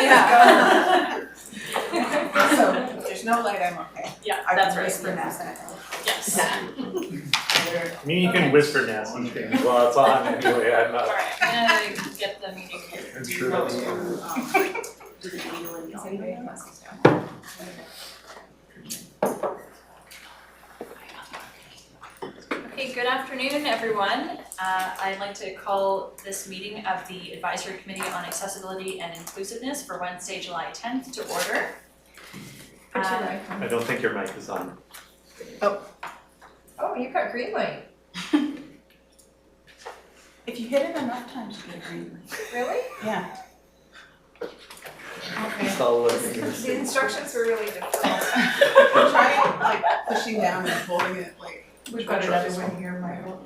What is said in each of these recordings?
Yeah. So if there's no light, I'm okay. Yeah, I that's can right. whisper now. Yes. I mean, you can whisper Nancy things while it's on anyway, I'm All not. right, I'm gonna get the meeting here. I'm sure that's Do the video in the Okay, good afternoon, everyone. I'd like to call this meeting of the Advisory Committee on Accessibility and Inclusiveness for Wednesday, July 10th to order. I don't think your mic is on. Oh, you got green light. If you hit it enough times, you get a green light. Really? Yeah. Okay. It's all looking the The same. instructions were really difficult. Try like pushing down and holding it like. We've got another one here, Michael.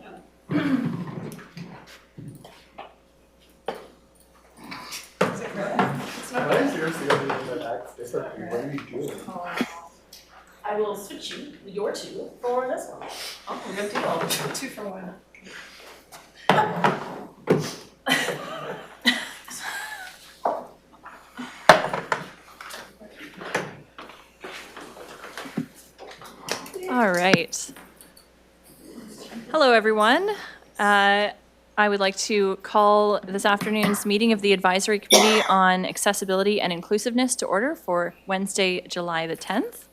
Is it really? It's not Why good. is yours the only one that acts differently? What are you doing? I will switch your two for this one. Oh, good deal. 2 for 1. All right. Hello, everyone. I would like to call this afternoon's meeting of the Advisory Committee on Accessibility and Inclusiveness to order for Wednesday, July the 10th.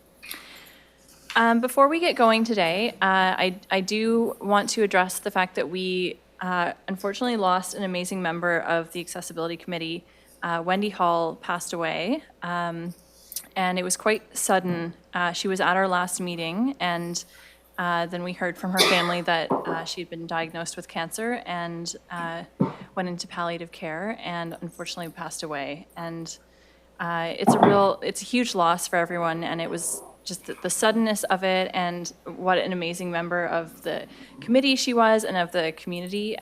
Before we get going today, I do want to address the fact that we unfortunately lost an amazing member of the Accessibility Committee. Wendy Hall passed away, and it was quite sudden. She was at our last meeting, and then we heard from her family that she'd been diagnosed with cancer and went into palliative care and unfortunately passed away. And it's a huge loss for everyone, and it was just the suddenness of it and what an amazing member of the committee she was and of the community.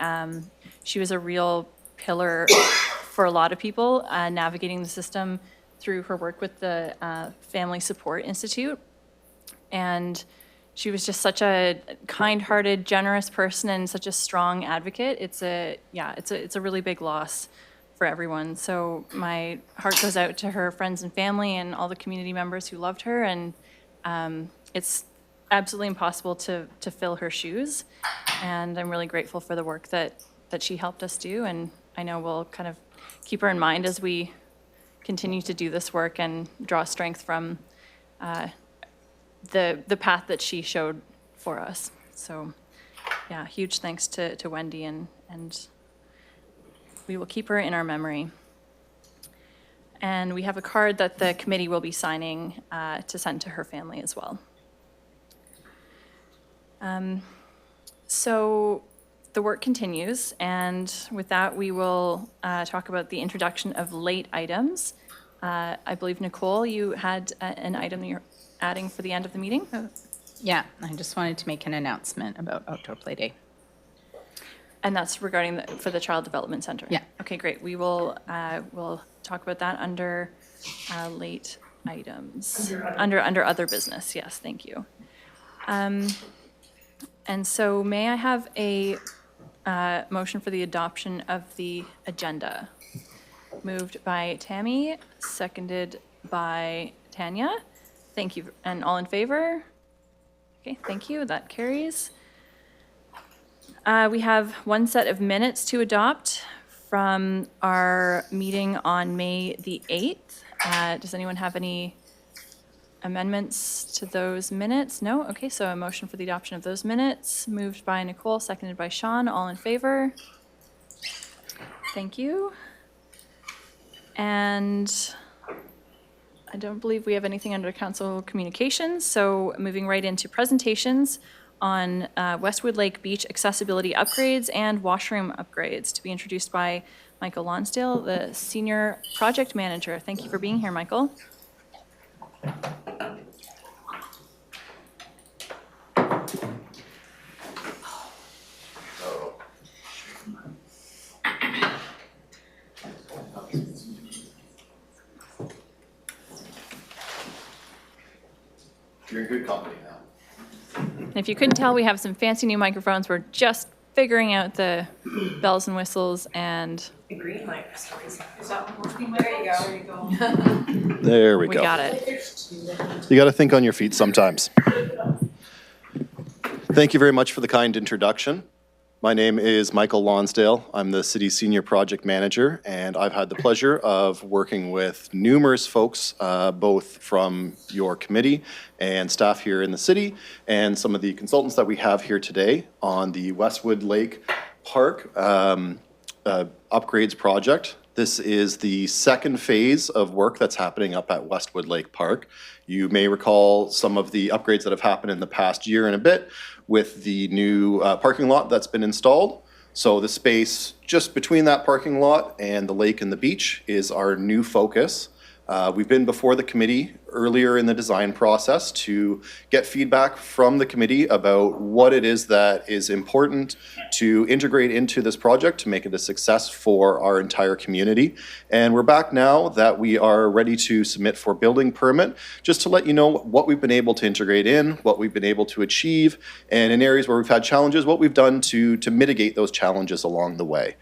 She was a real pillar for a lot of people navigating the system through her work with the Family Support Institute. And she was just such a kind-hearted, generous person and such a strong advocate. It's a really big loss for everyone. So my heart goes out to her friends and family and all the community members who loved her. And it's absolutely impossible to fill her shoes. And I'm really grateful for the work that she helped us do. And I know we'll kind of keep her in mind as we continue to do this work and draw strength from the path that she showed for us. So yeah, huge thanks to Wendy, and we will keep her in our memory. And we have a card that the committee will be signing to send to her family as well. So the work continues, and with that, we will talk about the introduction of late items. I believe, Nicole, you had an item that you're adding for the end of the meeting? Yeah, I just wanted to make an announcement about Outdoor Play Day. And that's regarding for the Child Development Center? Yeah. Okay, great. We will we'll talk about that under late items. Under other business, yes, thank you. And so may I have a motion for the adoption of the agenda? Moved by Tammy, seconded by Tanya. Thank you. And all in favor? Okay, thank you. That carries. We have one set of minutes to adopt from our meeting on May the 8th. Does anyone have any amendments to those minutes? No? Okay, so a motion for the adoption of those minutes. Moved by Nicole, seconded by Sean. All in favor? Thank you. And I don't believe we have anything under council communications, so moving right into presentations on Westwood Lake Beach accessibility upgrades and washroom upgrades, to be introduced by Michael Lonsdale, the Senior Project Manager. Thank you for being here, Michael. You're in good company now. And if you couldn't tell, we have some fancy new microphones. We're just figuring out the bells and whistles and The green light stories. Is that one working? There you go. There we we go. got it. You got to think on your feet sometimes. Thank you very much for the kind introduction. My name is Michael Lonsdale. I'm the city's senior project manager, and I've had the pleasure of working with numerous folks, both from your committee and staff here in the city, and some of the consultants that we have here today on the Westwood Lake Park upgrades project. This is the second phase of work that's happening up at Westwood Lake Park. You may recall some of the upgrades that have happened in the past year and a bit with the new parking lot that's been installed. So the space just between that parking lot and the lake and the beach is our new focus. We've been before the committee earlier in the design process to get feedback from the committee about what it is that is important to integrate into this project to make it a success for our entire community. And we're back now that we are ready to submit for building permit, just to let you know what we've been able to integrate in, what we've been able to achieve, and in areas where we've had challenges, what we've done to mitigate those challenges along the way.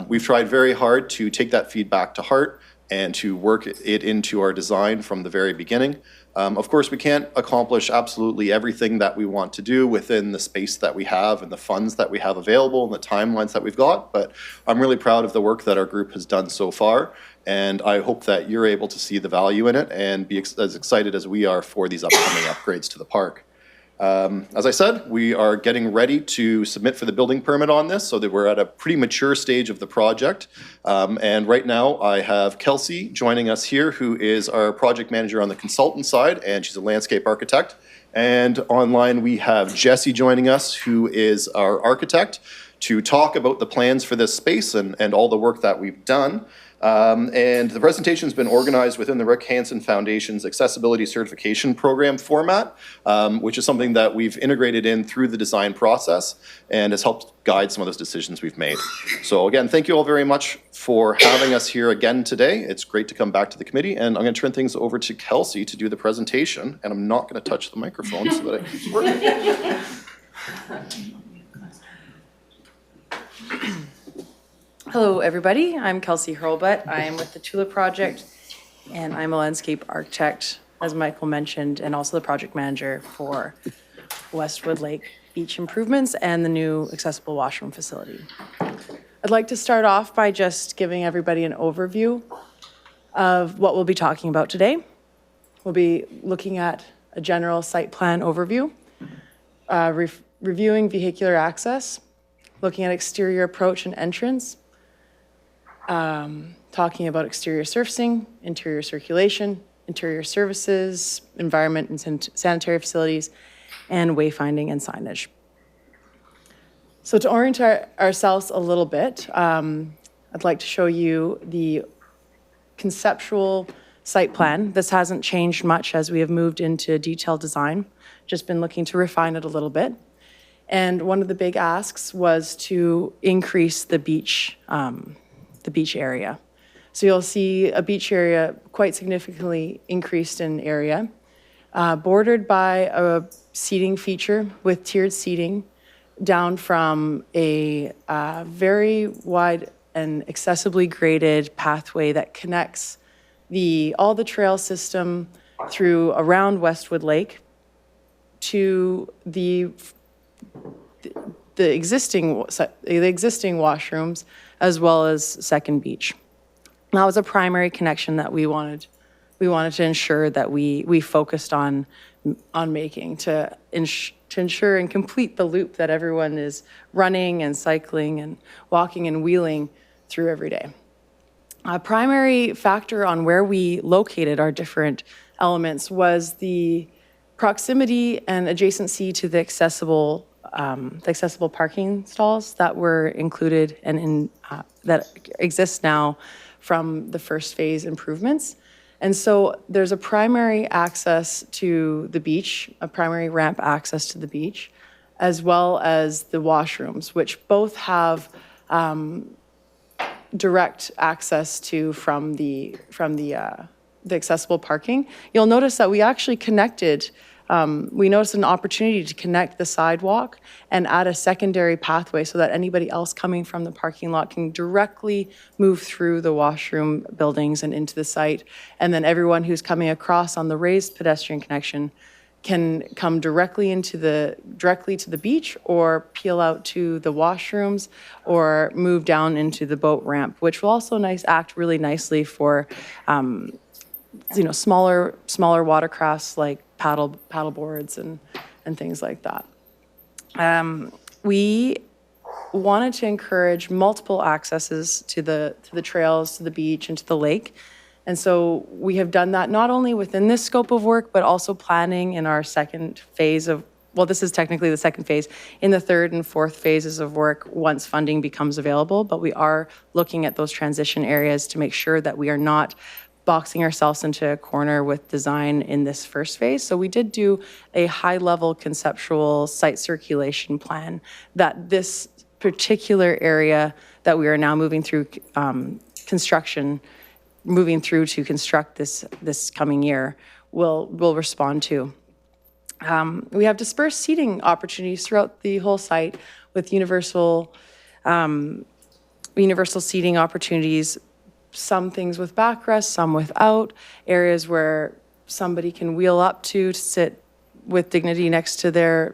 We've tried very hard to take that feedback to heart and to work it into our design from the very beginning. Of course, we can't accomplish absolutely everything that we want to do within the space that we have and the funds that we have available and the timelines that we've got, but I'm really proud of the work that our group has done so far, and I hope that you're able to see the value in it and be as excited as we are for these upcoming upgrades to the park. As I said, we are getting ready to submit for the building permit on this, so that we're at a pretty mature stage of the project. And right now I have Kelsey joining us here, who is our project manager on the consultant side, and she's a landscape architect. And online we have Jesse joining us, who is our architect, to talk about the plans for this space and all the work that we've done. And the presentation's been organized within the Rick Hansen Foundation's Accessibility Certification Program format, which is something that we've integrated in through the design process and has helped guide some of those decisions we've made. So again, thank you all very much for having us here again today. It's great to come back to the committee, and I'm going to turn things over to Kelsey to do the presentation, and I'm not going to touch the microphone so that it keeps working. Hello, everybody. I'm Kelsey Hurlbutt. I am with the Tula Project, and I'm a landscape architect, as Michael mentioned, and also the project manager for Westwood Lake Beach improvements and the new accessible washroom facility. I'd like to start off by just giving everybody an overview of what we'll be talking about today. We'll be looking at a general site plan overview, reviewing vehicular access, looking at exterior approach and entrance, talking about exterior surfacing, interior circulation, interior services, environment and sanitary facilities, and wayfinding and signage. So to orient ourselves a little bit, I'd like to show you the conceptual site plan. This hasn't changed much as we have moved into detailed design, just been looking to refine it a little bit. And one of the big asks was to increase the beach area. So you'll see a beach area quite significantly increased in area, bordered by a seating feature with tiered seating down from a very wide and accessibly graded pathway that connects all the trail system through around Westwood Lake to the existing washrooms as well as Second Beach. That was a primary connection that we wanted to ensure that we focused on making to ensure and complete the loop that everyone is running and cycling and walking and wheeling through every day. A primary factor on where we located our different elements was the proximity and adjacency to the accessible parking stalls that were included and that exist now from the first phase improvements. And so there's a primary access to the beach, a primary ramp access to the beach, as well as the washrooms, which both have direct access to from the accessible parking. You'll notice that we actually connected we noticed an opportunity to connect the sidewalk and add a secondary pathway so that anybody else coming from the parking lot can directly move through the washroom buildings and into the site. And then everyone who's coming across on the raised pedestrian connection can come directly to the beach or peel out to the washrooms or move down into the boat ramp, which will also act really nicely for smaller watercrafts like paddle boards and things like that. We wanted to encourage multiple accesses to the trails, to the beach, and to the lake. And so we have done that not only within this scope of work, but also planning in our second phase of, well, this is technically the second phase, in the third and fourth phases of work once funding becomes available. But we are looking at those transition areas to make sure that we are not boxing ourselves into a corner with design in this first phase. So we did do a high-level conceptual site circulation plan that this particular area that we are now moving through moving through to construct this coming year will respond to. We have dispersed seating opportunities throughout the whole site with universal seating opportunities, some things with backrests, some without, areas where somebody can wheel up to sit with dignity next to their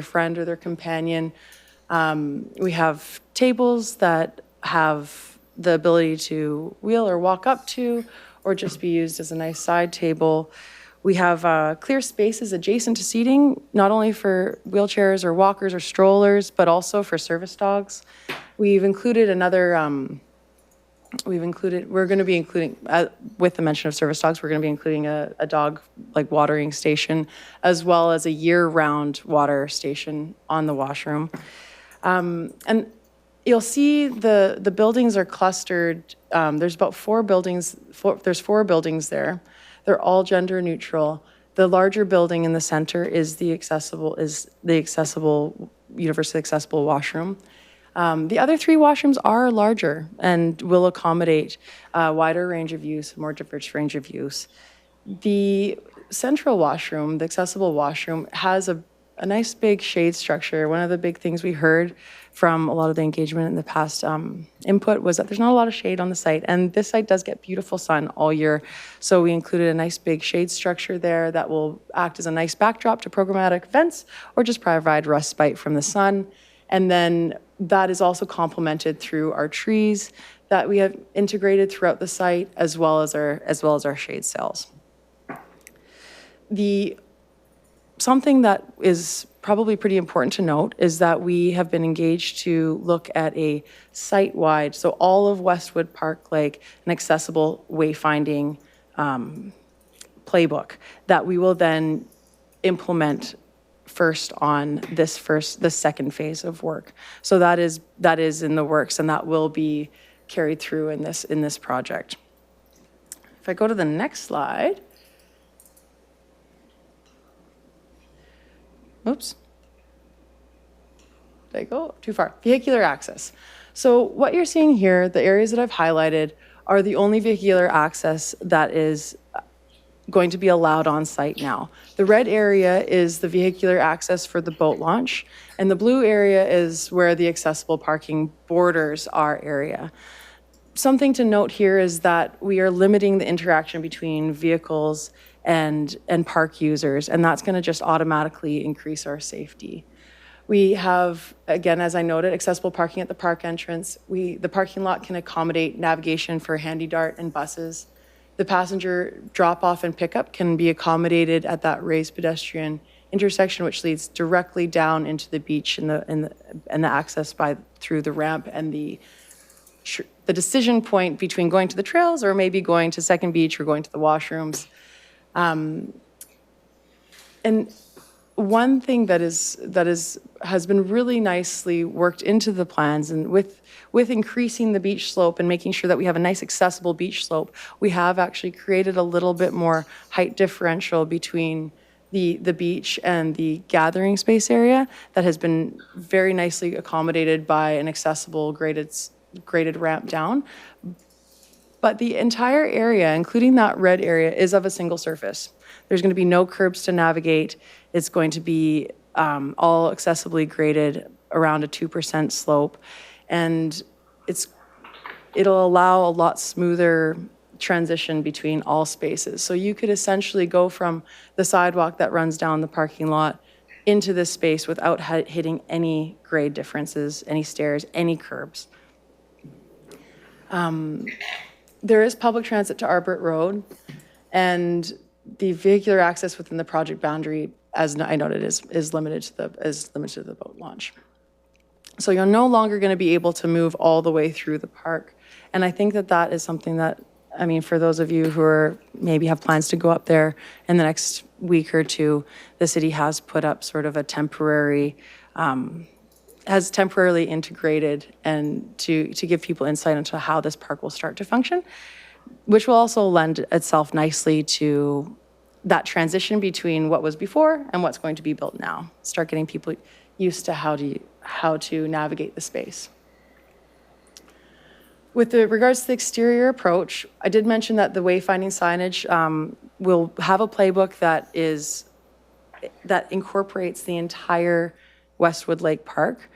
friend or their companion. We have tables that have the ability to wheel or walk up to, or just be used as a nice side table. We have clear spaces adjacent to seating, not only for wheelchairs or walkers or strollers, but also for service dogs. We've included we're going to be including, with the mention of service dogs, we're going to be including a dog like watering station, as well as a year-round water station on the washroom. And you'll see the buildings are clustered. There's about four buildings there. They're all gender neutral. The larger building in the center is the universally accessible washroom. The other three washrooms are larger and will accommodate a wider range of use, more diverse range of use. The central washroom, the accessible washroom, has a nice big shade structure. One of the big things we heard from a lot of the engagement in the past input was that there's not a lot of shade on the site, and this site does get beautiful sun all year. So we included a nice big shade structure there that will act as a nice backdrop to programmatic events or just provide respite from the sun. And then that is also complemented through our trees that we have integrated throughout the site, as well as our shade cells. Something that is probably pretty important to note is that we have been engaged to look at a site-wide, so all of Westwood Park Lake, an accessible wayfinding playbook that we will then implement first on the second phase of work. So that is in the works, and that will be carried through in this project. If I go to the next slide. Oops. Did I go too far? Vehicular access. So what you're seeing here, the areas that I've highlighted, are the only vehicular access that is going to be allowed on site now. The red area is the vehicular access for the boat launch, and the blue area is where the accessible parking borders our area. Something to note here is that we are limiting the interaction between vehicles and park users, and that's going to just automatically increase our safety. We have, again, as I noted, accessible parking at the park entrance. The parking lot can accommodate navigation for Handy Dart and buses. The passenger drop-off and pickup can be accommodated at that raised pedestrian intersection, which leads directly down into the beach and the access through the ramp and the decision point between going to the trails or maybe going to Second Beach or going to the washrooms. And one thing that has been really nicely worked into the plans, and with increasing the beach slope and making sure that we have a nice accessible beach slope, we have actually created a little bit more height differential between the beach and the gathering space area that has been very nicely accommodated by an accessible graded ramp down. But the entire area, including that red area, is of a single surface. There's going to be no curbs to navigate. It's going to be all accessibly graded around a 2% slope. And it'll allow a lot smoother transition between all spaces. So you could essentially go from the sidewalk that runs down the parking lot into this space without hitting any grade differences, any stairs, any curbs. There is public transit to Arbert Road, and the vehicular access within the project boundary, as I noted, is limited to the boat launch. So you're no longer going to be able to move all the way through the park. And I think that that is something that, I mean, for those of you who are maybe have plans to go up there in the next week or two, the city has put up sort of a temporary, has temporarily integrated and to give people insight into how this park will start to function, which will also lend itself nicely to that transition between what was before and what's going to be built now. Start getting people used to how to navigate the space. With regards to the exterior approach, I did mention that the wayfinding signage will have a playbook that incorporates the entire Westwood Lake Park,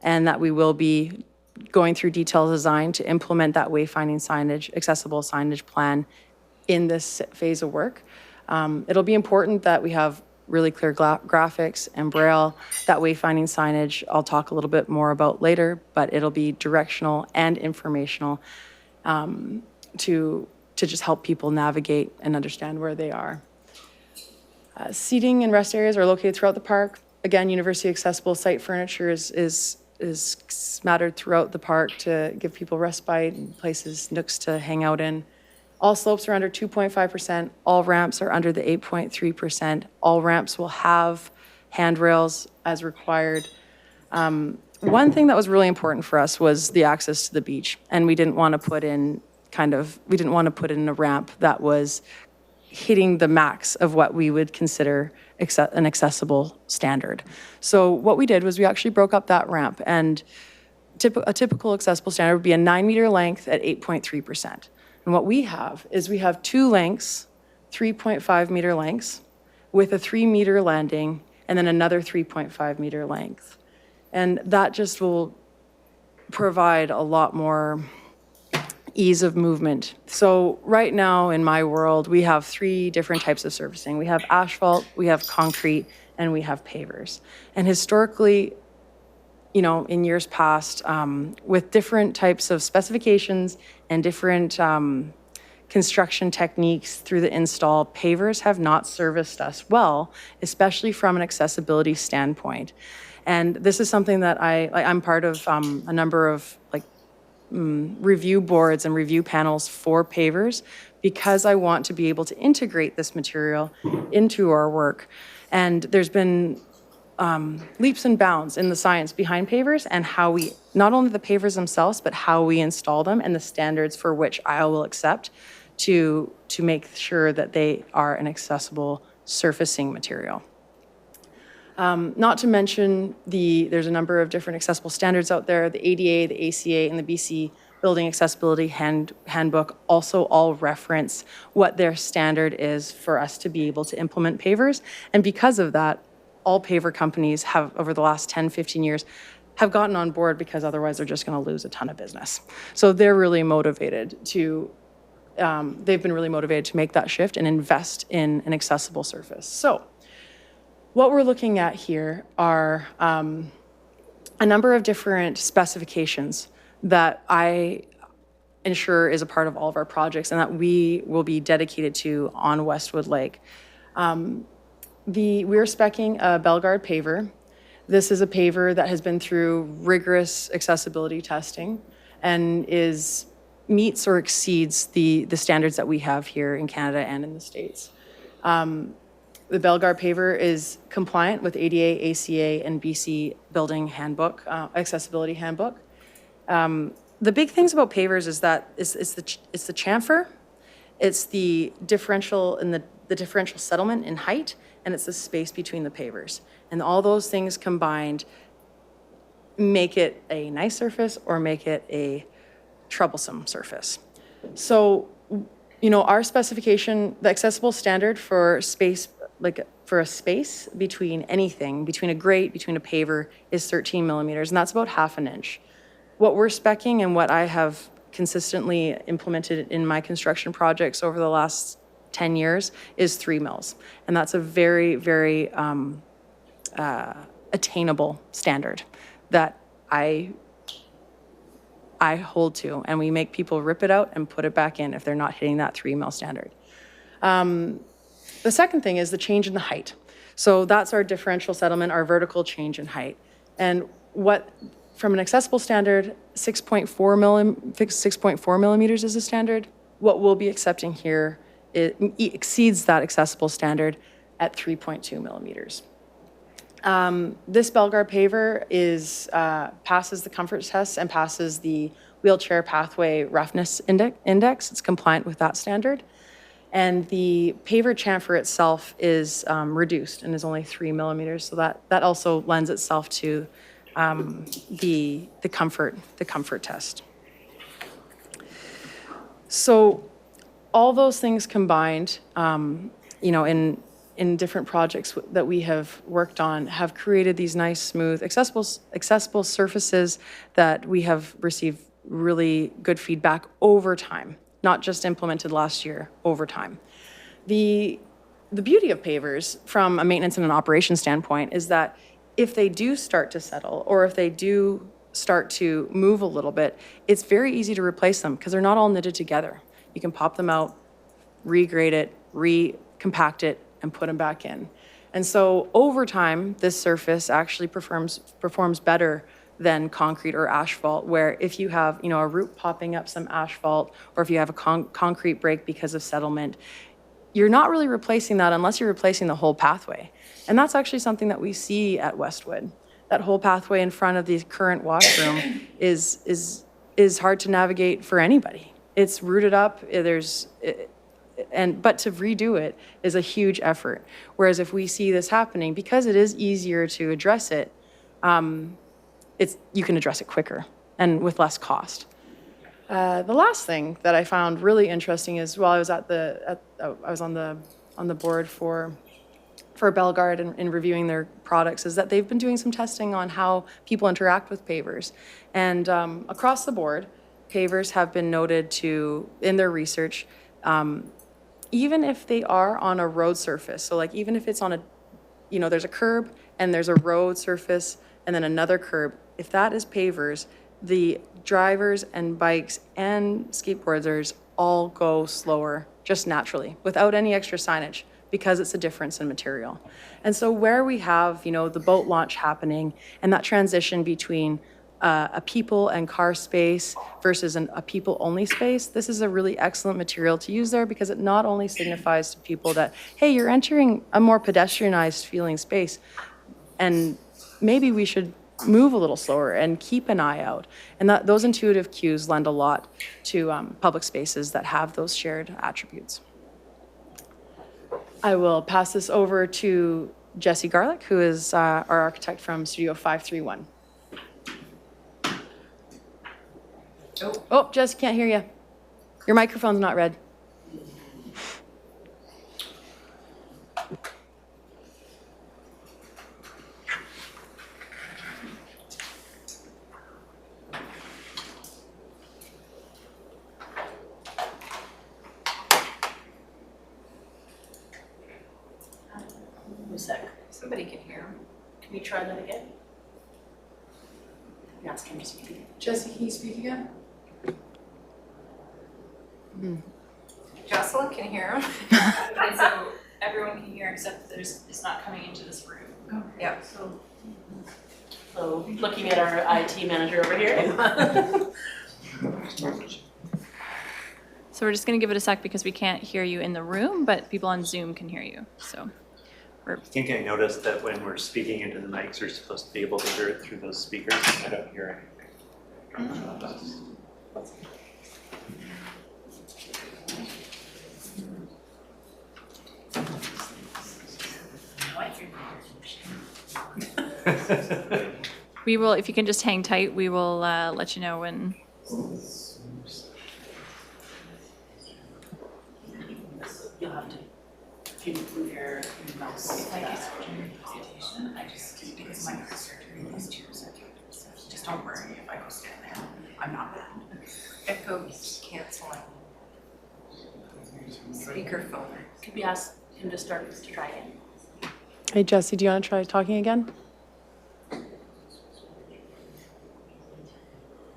and that we will be going through detailed design to implement that wayfinding signage, accessible signage plan in this phase of work. It'll be important that we have really clear graphics and braille. That wayfinding signage I'll talk a little bit more about later, but it'll be directional and informational to just help people navigate and understand where they are. Seating and rest areas are located throughout the park. Again, university accessible site furniture is smattered throughout the park to give people respite and places, nooks to hang out in. All slopes are under 2.5%. All ramps are under the 8.3%. All ramps will have handrails as required. One thing that was really important for us was the access to the beach, and we didn't want to put in a ramp that was hitting the max of what we would consider an accessible standard. So what we did was we actually broke up that ramp, and a typical accessible standard would be a 9-meter length at 8.3%. And what we have is we have two lengths, 3.5-meter lengths, with a 3-meter landing, and then another 3.5-meter length. And that just will provide a lot more ease of movement. So right now in my world, we have 3 different types of surfacing. We have asphalt, we have concrete, and we have pavers. And historically, you know, in years past, with different types of specifications and different construction techniques through the install, pavers have not serviced us well, especially from an accessibility standpoint. And this is something that I'm part of a number of review boards and review panels for pavers, because I want to be able to integrate this material into our work. And there's been leaps and bounds in the science behind pavers and how we, not only the pavers themselves, but how we install them and the standards for which I will accept to make sure that they are an accessible surfacing material. Not to mention there's a number of different accessible standards out there. The ADA, the ACA, and the BC Building Accessibility Handbook also all reference what their standard is for us to be able to implement pavers. And because of that, all paver companies have, over the last 10, 15 years, have gotten on board, because otherwise they're just going to lose a ton of business. So they're really motivated to, they've been really motivated to make that shift and invest in an accessible surface. So what we're looking at here are a number of different specifications that I ensure is a part of all of our projects and that we will be dedicated to on Westwood Lake. We're speccing a Bellegarde paver. This is a paver that has been through rigorous accessibility testing and meets or exceeds the standards that we have here in Canada and in the States. The Bellegarde paver is compliant with ADA, ACA, and BC Building Handbook, Accessibility Handbook. The big things about pavers is that it's the chamfer, it's the differential and the differential settlement in height, and it's the space between the pavers. And all those things combined make it a nice surface or make it a troublesome surface. So, our specification, the accessible standard for space, like for a space between anything, between a grate, between a paver, is 13 millimeters, and that's about half an inch. What we're speccing and what I have consistently implemented in my construction projects over the last 10 years is 3 mils. And that's a very, very attainable standard that I hold to, and we make people rip it out and put it back in if they're not hitting that 3 mil standard. The second thing is the change in the height. So that's our differential settlement, our vertical change in height. And from an accessible standard, 6.4 millimeters is a standard. What we'll be accepting here, it exceeds that accessible standard at 3.2 millimeters. This Belgard paver passes the comfort test and passes the wheelchair pathway roughness index. It's compliant with that standard. And the paver chamfer itself is reduced and is only 3 millimeters. So that also lends itself to the comfort test. So all those things combined, in different projects that we have worked on, have created these nice, smooth, accessible surfaces that we have received really good feedback over time, not just implemented last year, over time. The beauty of pavers from a maintenance and an operation standpoint is that if they do start to settle, or if they do start to move a little bit, it's very easy to replace them because they're not all knitted together. You can pop them out, regrade it, recompact it, and put them back in. And so over time, this surface actually performs better than concrete or asphalt, where if you have a root popping up some asphalt, or if you have a concrete break because of settlement, you're not really replacing that unless you're replacing the whole pathway. And that's actually something that we see at Westwood. That whole pathway in front of the current washroom is hard to navigate for anybody. It's rooted up, but to redo it is a huge effort. Whereas if we see this happening, because it is easier to address it, you can address it quicker and with less cost. The last thing that I found really interesting is while I was I was on the board for Belgard and reviewing their products, is that they've been doing some testing on how people interact with pavers. And across the board, pavers have been noted to, in their research, even if they are on a road surface, so like even if it's on there's a curb and there's a road surface and then another curb, if that is pavers, the drivers and bikes and skateboarders all go slower just naturally without any extra signage because it's a difference in material. And so where we have, the boat launch happening and that transition between a people and car space versus a people-only space, this is a really excellent material to use there because it not only signifies to people that, hey, you're entering a more pedestrianized feeling space, and maybe we should move a little slower and keep an eye out. And those intuitive cues lend a lot to public spaces that have those shared attributes. I will pass this over to Jesse Garlick, who is our architect from Studio 531. Oh, Jess, can't hear you. Your microphone's not red. One sec. Somebody can hear him. Can you try that again? Ask him to speak again. Jesse, can you speak again? Jocelyn can hear him. And so everyone can hear except it's not coming into this room. Oh, yeah. So looking at our IT manager over here. So we're just gonna give it a sec because we can't hear you in the room, but people on Zoom can hear you, so. I think I noticed that when we're speaking into the mics, we're supposed to be able to hear it through those speakers. I don't hear anything. We will, if you can just hang tight, we will let you know when. Can you move your mouse like it's during the presentation? I just, because my surgery is chairs, so just don't worry if I go stand there. I'm not bad. Echo canceling. Speakerphone. Could we ask him to try again? Hey, Jesse, do you want to try talking again?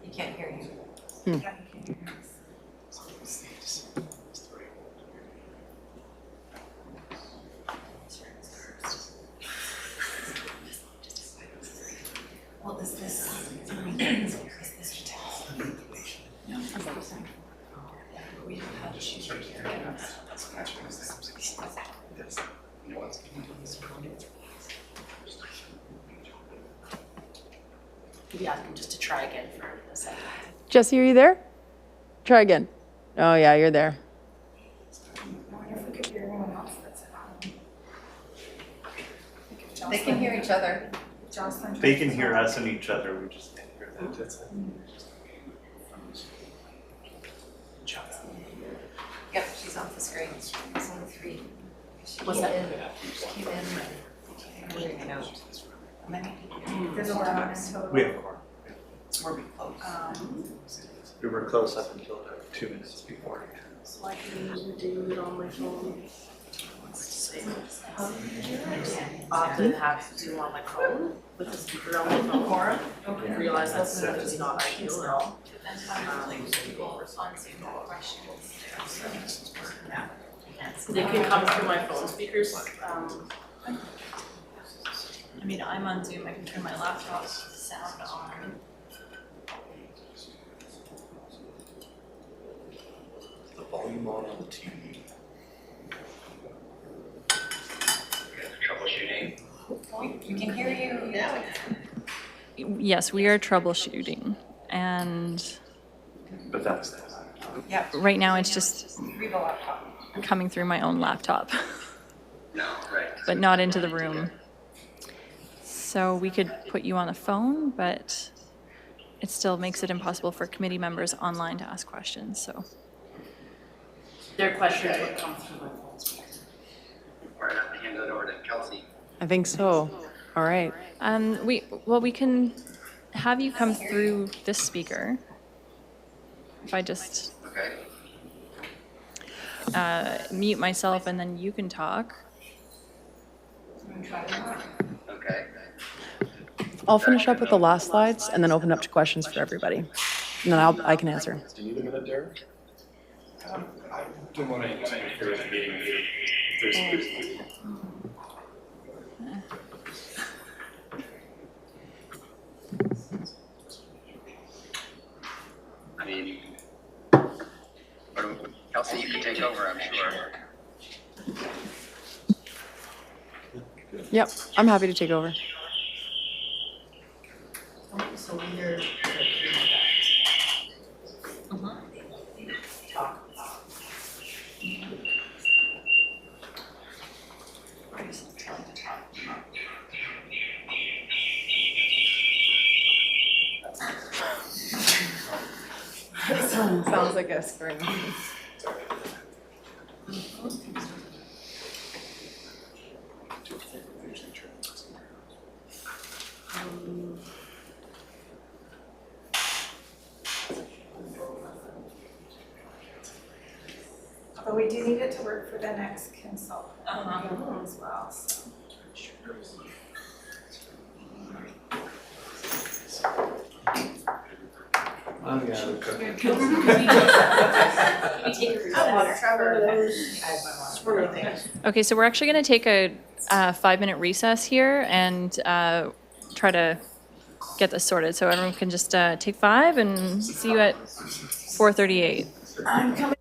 He can't hear you. Well, is this? We have had issues here. Could we ask him just to try again for a second? Jesse, are you there? Try again. Oh, yeah, you're there. I wonder if we could hear anyone else that's at home. They can hear each other. Jocelyn. They can hear us and each other, we just can't hear them. Yep, she's off the screen. It's on 3. What's that? She came in. We're out. There's a lot of total. We have a quorum. We're close. We were close up until about 2 minutes before. So I can do it on my phone. Often have to do on my phone with the speaker on my phone. I realize that's just not ideal at all. They can come through my phone speakers. I mean, I'm on Zoom, I can turn my laptop sound on. The volume on the TV. Troubleshooting. We can hear you now. Yes, we are troubleshooting, and But that's, Yep. right now it's just Read the laptop. coming through my own laptop, No, right. but not into the room. So we could put you on the phone, but it still makes it impossible for committee members online to ask questions, so. Their questions would come through my phone speaker. Or I'd have to hand it over to Kelsey. I think so. All right. We can have you come through this speaker. If I just Okay. mute myself and then you can talk. Okay. I'll finish up with the last slides and then open up to questions for everybody. And then I can answer. Do you need a minute, Derek? I don't want to interfere with the meeting. There's I mean, Kelsey, you can take over, I'm sure. Yep, I'm happy to take over. So either. Talk. Sounds like a scream. But we do need it to work for the next consult as well, so. Okay, so we're actually going to take a 5-minute recess here and try to get this sorted. So everyone can just take 5 and see you at 4:38. I'm coming.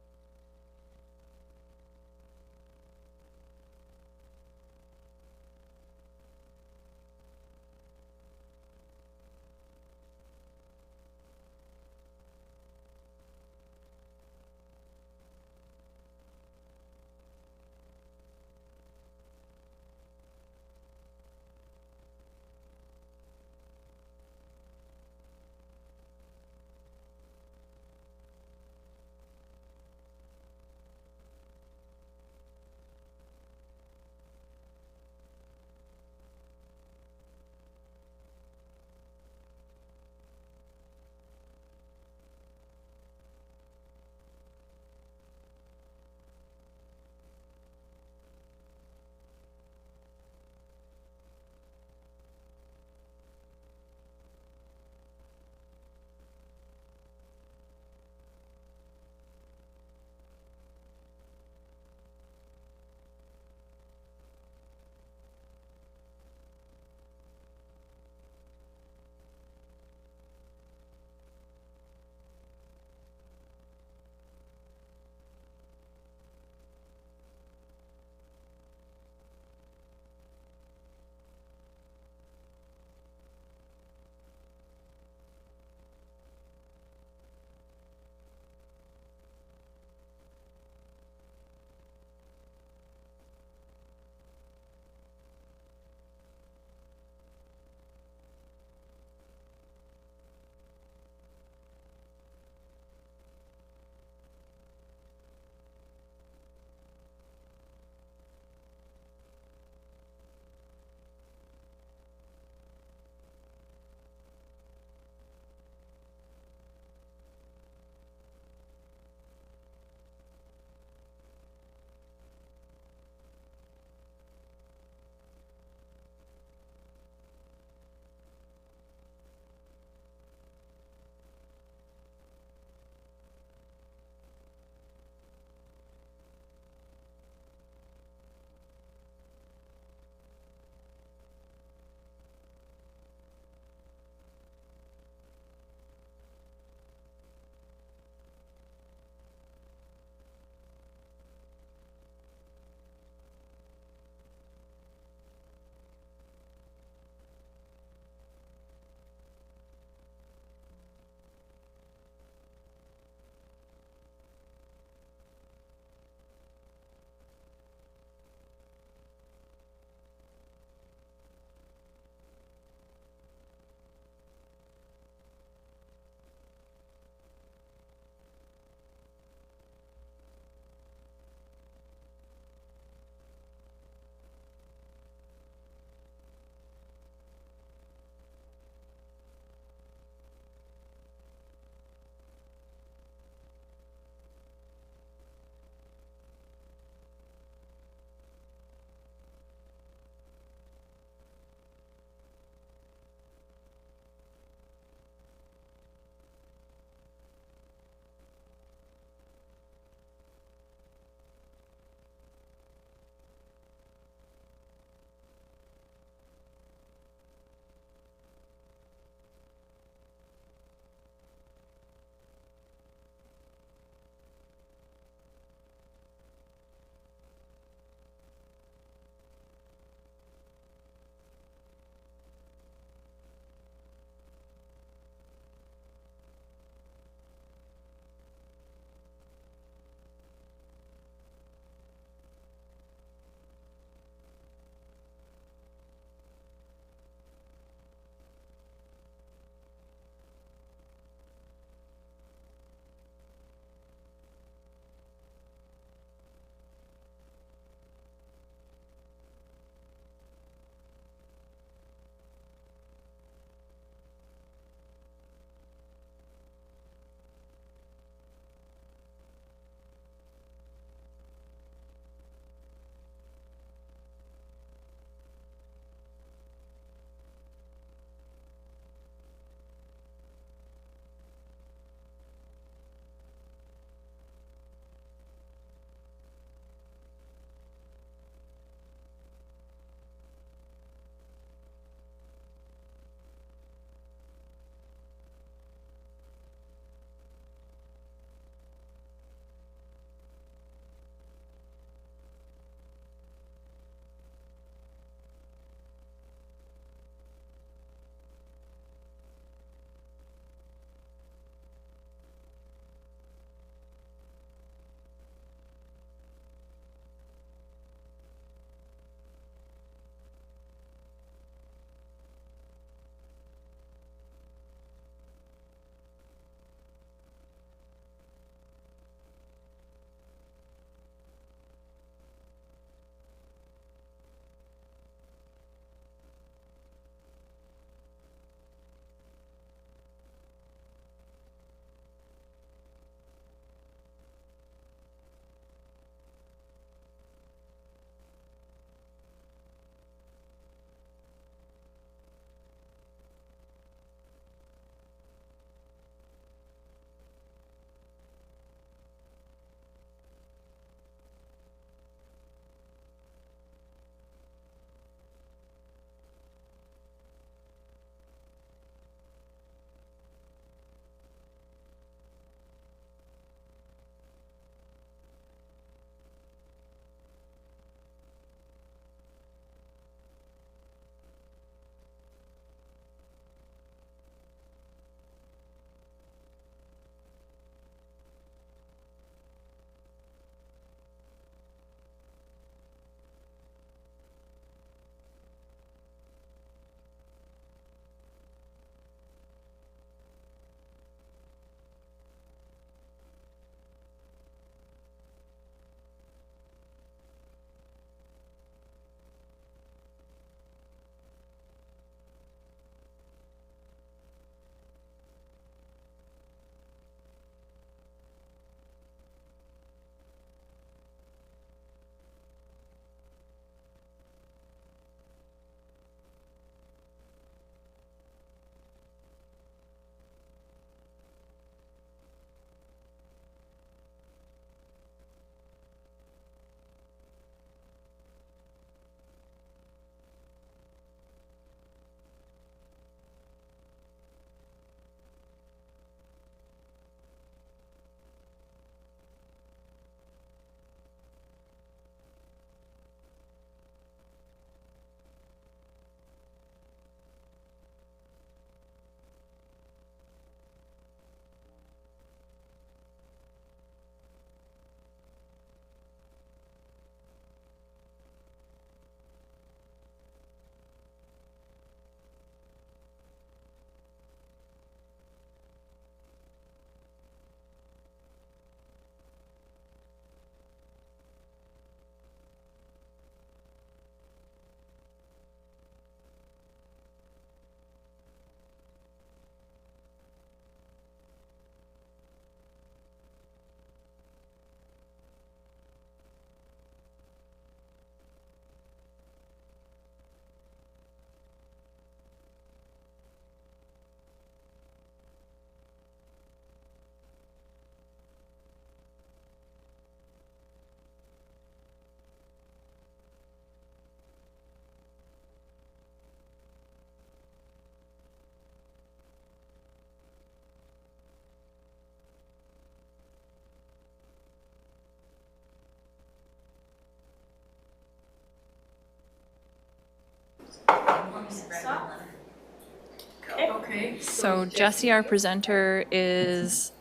Okay. So Jesse, our presenter, is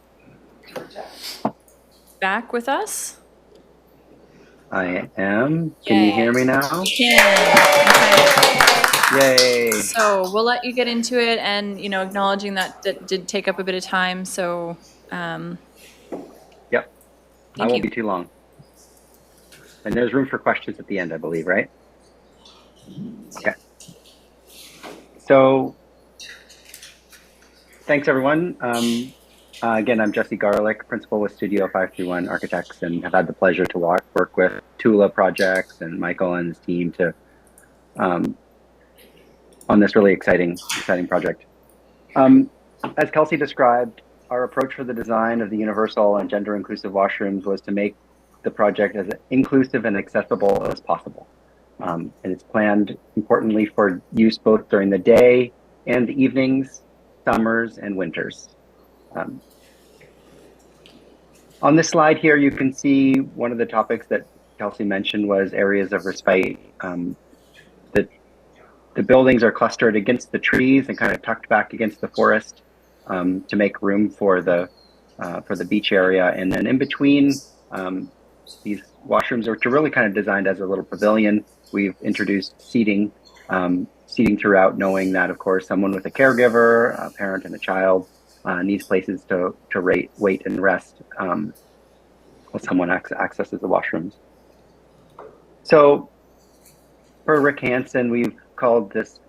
back with us. I am. Can you hear me now? Okay. Yay. So we'll let you get into it, and acknowledging that that did take up a bit of time. So Yep. I thank won't you. be too long. And there's room for questions at the end, I believe, right? Okay. So thanks, everyone. Again, I'm Jesse Garlick, principal with Studio 531 Architects, and have had the pleasure to work with Tula Projects and Michael and his team to on this really exciting project. As Kelsey described, our approach for the design of the universal and gender inclusive washrooms was to make the project as inclusive and accessible as possible. And it's planned importantly for use both during the day and the evenings, summers, and winters. On this slide here, you can see one of the topics that Kelsey mentioned was areas of respite. The buildings are clustered against the trees and kind of tucked back against the forest to make room for the beach area. And then in between these washrooms, which are really kind of designed as a little pavilion, we've introduced seating throughout, knowing that, of course, someone with a caregiver, a parent and a child needs places to wait and rest while someone accesses the washrooms. So for Rick Hansen, we've called this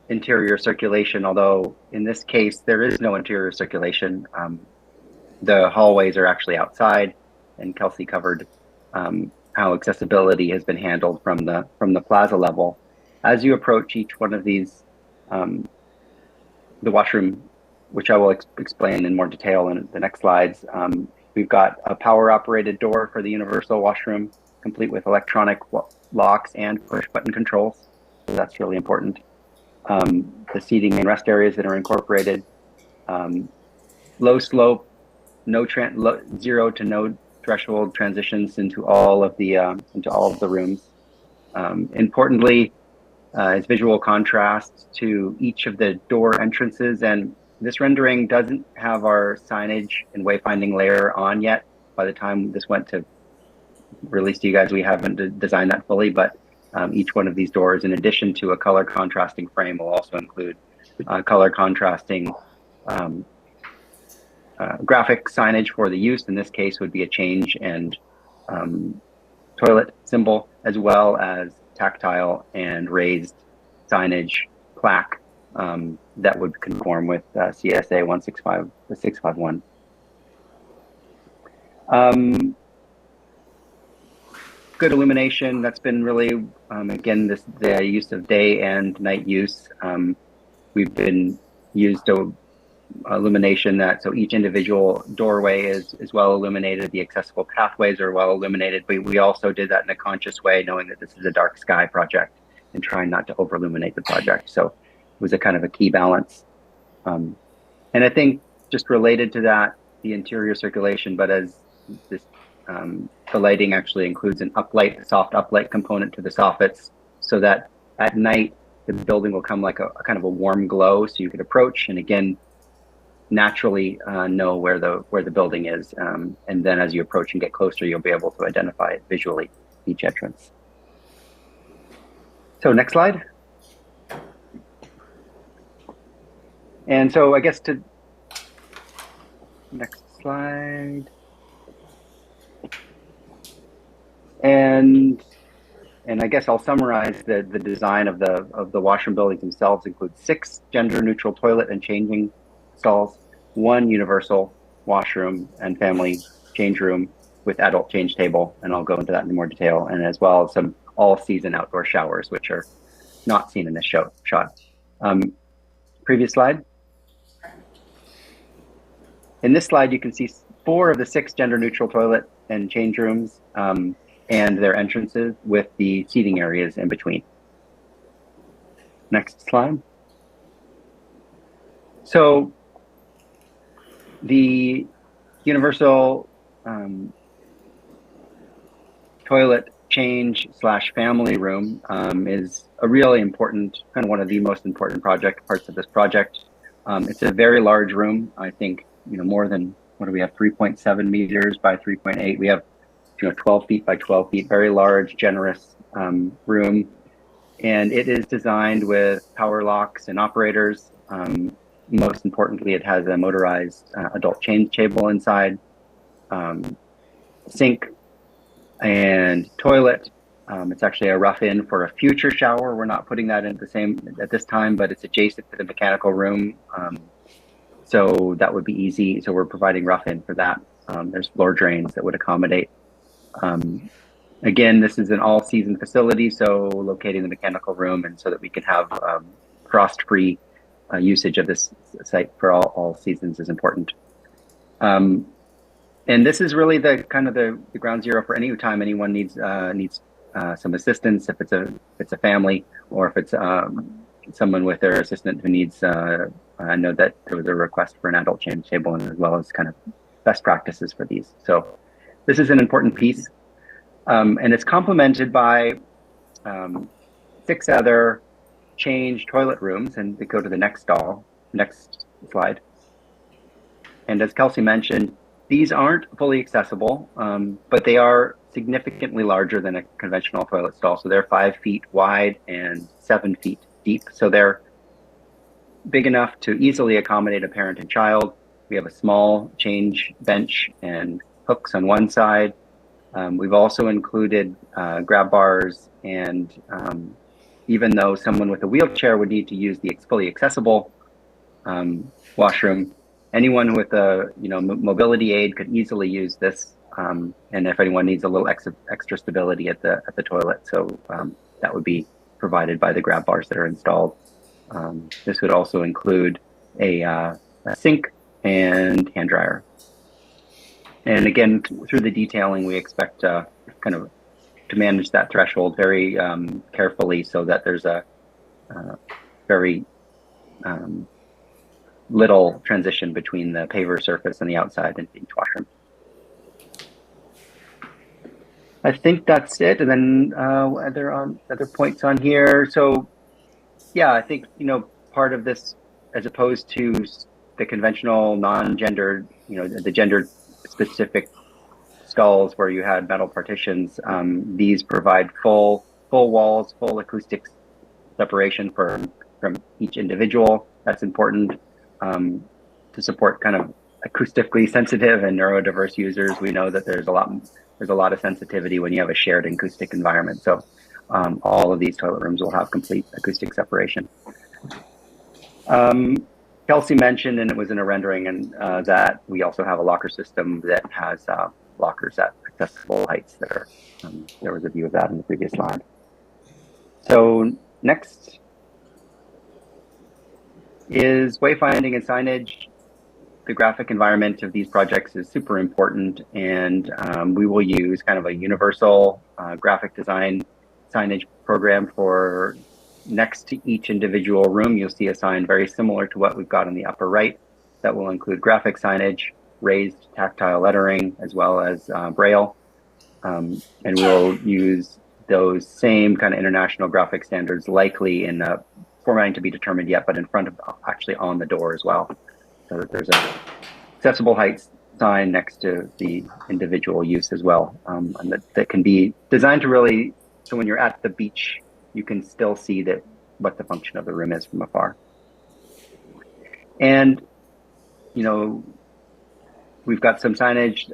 interior circulation, although in this case, there is no interior circulation. The hallways are actually outside, and Kelsey covered how accessibility has been handled from the plaza level. As you approach each one of these, the washroom, which I will explain in more detail in the next slides, we've got a power-operated door for the universal washroom, complete with electronic locks and push-button controls. So that's really important. The seating and rest areas that are incorporated, low slope, zero to no threshold transitions into all of the rooms. Importantly, is visual contrast to each of the door entrances, and this rendering doesn't have our signage and wayfinding layer on yet. By the time this went to release to you guys, we haven't designed that fully, but each one of these doors, in addition to a color contrasting frame, will also include color contrasting graphic signage for the use. In this case would be a change and toilet symbol, as well as tactile and raised signage plaque that would conform with CSA 165-651. Good illumination, that's been really, again, the use of day and night use. We've been used to illumination so each individual doorway is well illuminated, the accessible pathways are well illuminated, but we also did that in a conscious way, knowing that this is a dark sky project and trying not to over illuminate the project. So it was a kind of a key balance. And I think just related to that, the interior circulation, but as this, the lighting actually includes an uplight, soft uplight component to the soffits, so that at night, the building will come like a kind of a warm glow, so you could approach and again, naturally know where the building is. And then as you approach and get closer, you'll be able to identify it visually, each entrance. So next slide. And so I guess next slide. And I guess I'll summarize the design of the washroom buildings themselves. Includes 6 gender-neutral toilet and changing stalls, 1 universal washroom and family change room with adult change table, and I'll go into that in more detail, and as well as some all-season outdoor showers, which are not seen in this shot. Previous slide. In this slide, you can see 4 of the 6 gender-neutral toilet and change rooms and their entrances with the seating areas in between. Next slide. So the universal toilet change/family room is a really important, kind of one of the most important parts of this project. It's a very large room. I think, more than, what do we have, 3.7 meters by 3.8. We have, 12 feet by 12 feet, very large, generous room. And it is designed with power locks and operators. Most importantly, it has a motorized adult change table inside, sink, and toilet. It's actually a rough-in for a future shower. We're not putting that in at this time, but it's adjacent to the mechanical room. So that would be easy. So we're providing rough-in for that. There's floor drains that would accommodate. Again, this is an all-season facility, so locating the mechanical room and so that we can have frost-free usage of this site for all seasons is important. And this is really the kind of the ground zero for any time anyone needs some assistance. If it's a family, or if it's someone with their assistant who needs. I know that there was a request for an adult change table, and as well as kind of best practices for these. So this is an important piece. And it's complemented by 6 other change toilet rooms, and we go to the next slide. And as Kelsey mentioned, these aren't fully accessible, but they are significantly larger than a conventional toilet stall. So they're 5 feet wide and 7 feet deep. So they're big enough to easily accommodate a parent and child. We have a small change bench and hooks on one side. We've also included grab bars, and even though someone with a wheelchair would need to use the fully accessible washroom, anyone with a mobility aid could easily use this. And if anyone needs a little extra stability at the toilet, so that would be provided by the grab bars that are installed. This would also include a sink and hand dryer. And again, through the detailing, we expect kind of to manage that threshold very carefully, so that there's a very little transition between the paver surface and the outside into each washroom. I think that's it. And then other points on here. So yeah, I think part of this, as opposed to the conventional non-gendered, the gendered specific stalls where you had metal partitions, these provide full walls, full acoustics separation from each individual. That's important to support kind of acoustically sensitive and neurodiverse users. We know that there's a lot of sensitivity when you have a shared acoustic environment. So all of these toilet rooms will have complete acoustic separation. Kelsey mentioned, and it was in a rendering, and that we also have a locker system that has lockers at accessible heights that are, there was a view of that in the previous slide. So next is wayfinding and signage. The graphic environment of these projects is super important, and we will use kind of a universal graphic design signage program for next to each individual room. You'll see a sign very similar to what we've got in the upper right that will include graphic signage, raised tactile lettering, as well as Braille. And we'll use those same kind of international graphic standards, likely in formatting to be determined yet, but in front of, actually on the door as well. So that there's a accessible heights sign next to the individual use as well. And that can be designed to really, so when you're at the beach, you can still see what the function of the room is from afar. And, we've got some signage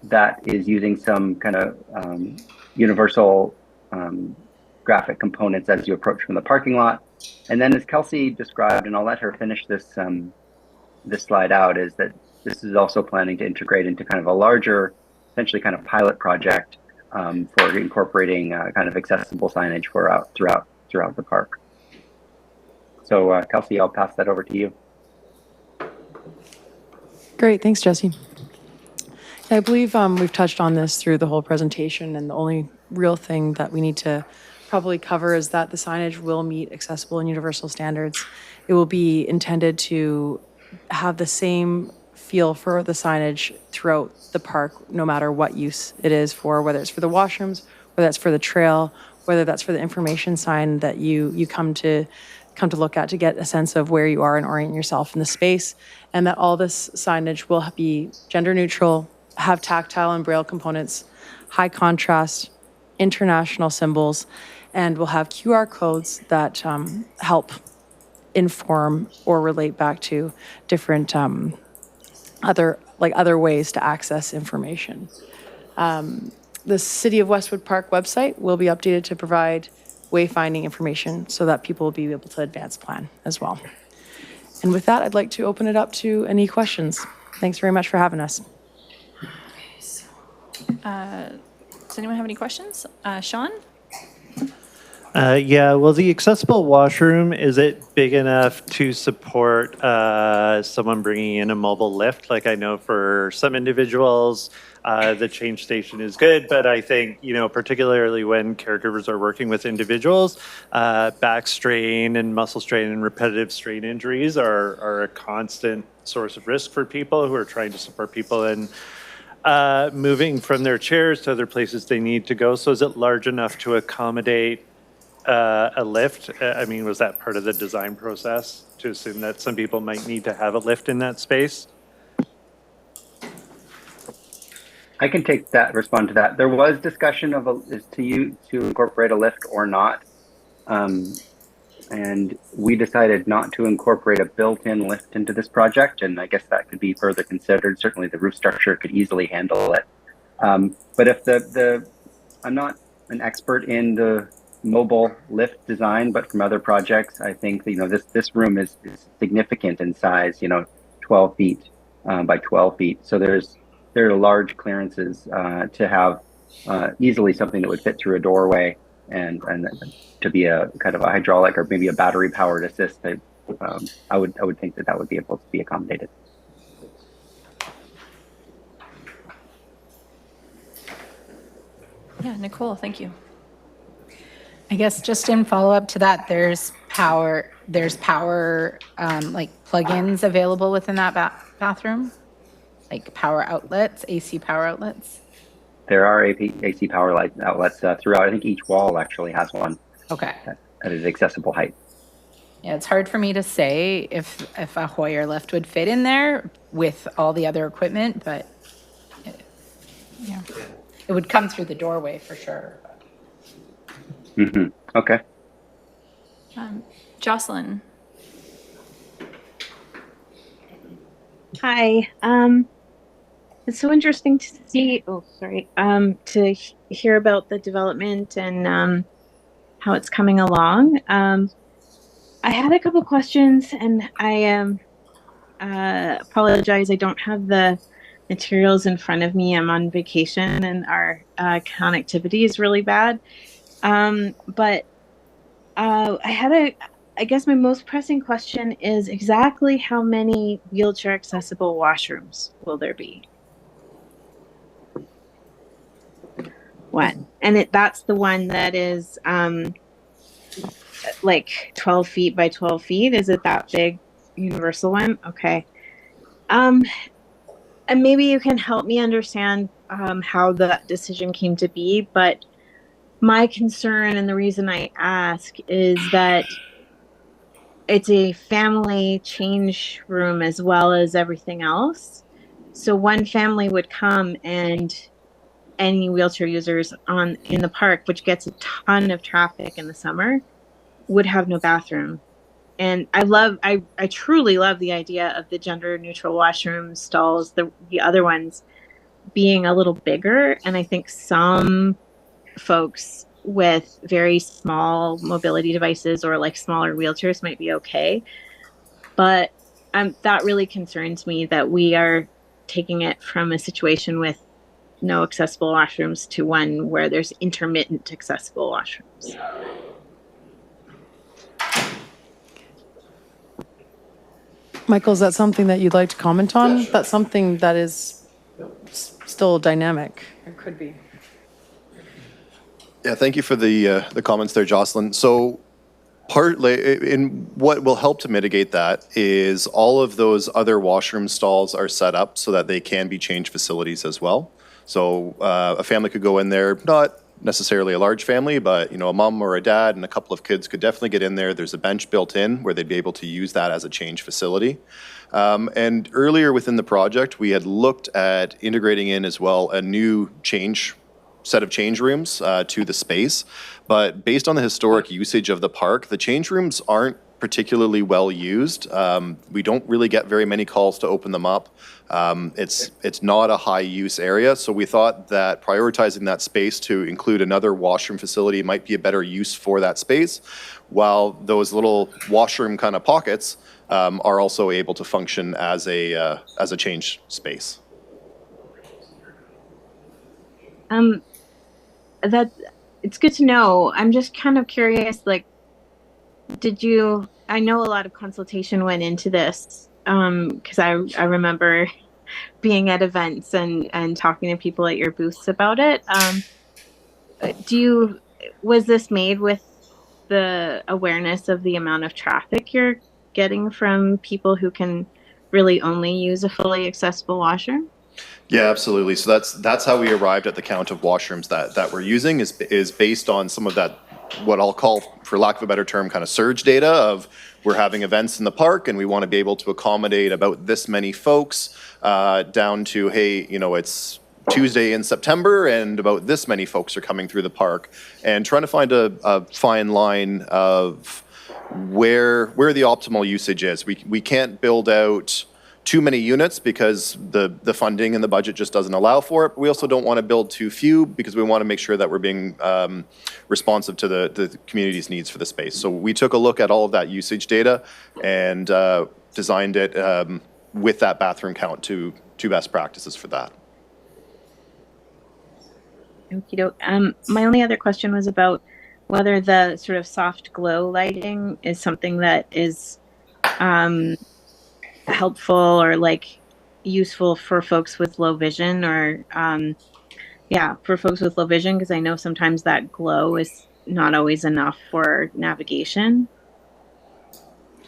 that is using some kind of universal graphic components as you approach from the parking lot. And then as Kelsey described, and I'll let her finish this slide out, is that this is also planning to integrate into kind of a larger, essentially kind of pilot project for incorporating kind of accessible signage throughout the park. So Kelsey, I'll pass that over to you. Great, thanks, Jesse. I believe we've touched on this through the whole presentation, and the only real thing that we need to probably cover is that the signage will meet accessible and universal standards. It will be intended to have the same feel for the signage throughout the park, no matter what use it is for, whether it's for the washrooms, whether that's for the trail, whether that's for the information sign that you come to look at to get a sense of where you are and orient yourself in the space, and that all this signage will be gender neutral, have tactile and braille components, high contrast, international symbols, and will have QR codes that help inform or relate back to different other ways to access information. The City of Westwood Park website will be updated to provide wayfinding information so that people will be able to advance plan as well. And with that, I'd like to open it up to any questions. Thanks very much for having us. Does anyone have any questions? Sean? Yeah, well, the accessible washroom, is it big enough to support someone bringing in a mobile lift? Like I know for some individuals, the change station is good, but I think, particularly when caregivers are working with individuals, back strain and muscle strain and repetitive strain injuries are a constant source of risk for people who are trying to support people in moving from their chairs to other places they need to go. So is it large enough to accommodate a lift? I mean, was that part of the design process to assume that some people might need to have a lift in that space? I can respond to that. There was discussion of to incorporate a lift or not. And we decided not to incorporate a built-in lift into this project. And I guess that could be further considered. Certainly the roof structure could easily handle it. But if I'm not an expert in the mobile lift design, but from other projects, I think this room is significant in size, 12 feet by 12 feet. So there are large clearances to have easily something that would fit through a doorway and to be a kind of a hydraulic or maybe a battery powered assist. I would think that would be able to be accommodated. Yeah, Nicole, thank you. I guess just in follow-up to that, there's power like plugins available within that bathroom, like power outlets, AC power outlets. There are AC power outlets throughout. I think each wall actually has one. Okay. At an accessible height. Yeah, it's hard for me to say if a Hoyer lift would fit in there with all the other equipment, but it would come through the doorway for sure. Mm-hmm. Okay. Jocelyn. Hi. It's so interesting to see. To hear about the development and how it's coming along. I had a couple questions, and I apologize. I don't have the materials in front of me. I'm on vacation, and our connectivity is really bad. But I guess my most pressing question is exactly how many wheelchair accessible washrooms will there be? One. And that's the one that is like 12 feet by 12 feet. Is it that big universal one? Okay. And maybe you can help me understand how the decision came to be, but my concern and the reason I ask is that it's a family change room as well as everything else. So one family would come, and any wheelchair users in the park, which gets a ton of traffic in the summer, would have no bathroom. And I truly love the idea of the gender neutral washroom stalls, the other ones being a little bigger. And I think some folks with very small mobility devices or like smaller wheelchairs might be okay. But that really concerns me that we are taking it from a situation with no accessible washrooms to one where there's intermittent accessible washrooms. Michael, is that something that you'd like to comment on? Yeah, that's something that is still dynamic. It could be. Yeah, thank you for the comments there, Jocelyn. So Partly, in what will help to mitigate that is all of those other washroom stalls are set up so that they can be change facilities as well. So a family could go in there, not necessarily a large family, but a mom or a dad and a couple of kids could definitely get in there. There's a bench built in where they'd be able to use that as a change facility. And earlier within the project, we had looked at integrating in as well a new set of change rooms to the space. But based on the historic usage of the park, the change rooms aren't particularly well used. We don't really get very many calls to open them up. It's not a high use area, so we thought that prioritizing that space to include another washroom facility might be a better use for that space, while those little washroom kind of pockets are also able to function as a change space. That it's good to know. I'm just kind of curious, like, I know a lot of consultation went into this, because I remember being at events and talking to people at your booths about it. Was this made with the awareness of the amount of traffic you're getting from people who can really only use a fully accessible washroom? Yeah, absolutely. So that's how we arrived at the count of washrooms that we're using is based on some of that, what I'll call, for lack of a better term, kind of surge data of we're having events in the park and we want to be able to accommodate about this many folks down to, hey, it's Tuesday in September and about this many folks are coming through the park, and trying to find a fine line of where the optimal usage is. We can't build out too many units because the funding and the budget just doesn't allow for it. But we also don't want to build too few because we want to make sure that we're being responsive to the community's needs for the space. So we took a look at all of that usage data and designed it with that bathroom count to best practices for that. My only other question was about whether the sort of soft glow lighting is something that is helpful or like useful for folks with low vision, or for folks with low vision, because I know sometimes that glow is not always enough for navigation.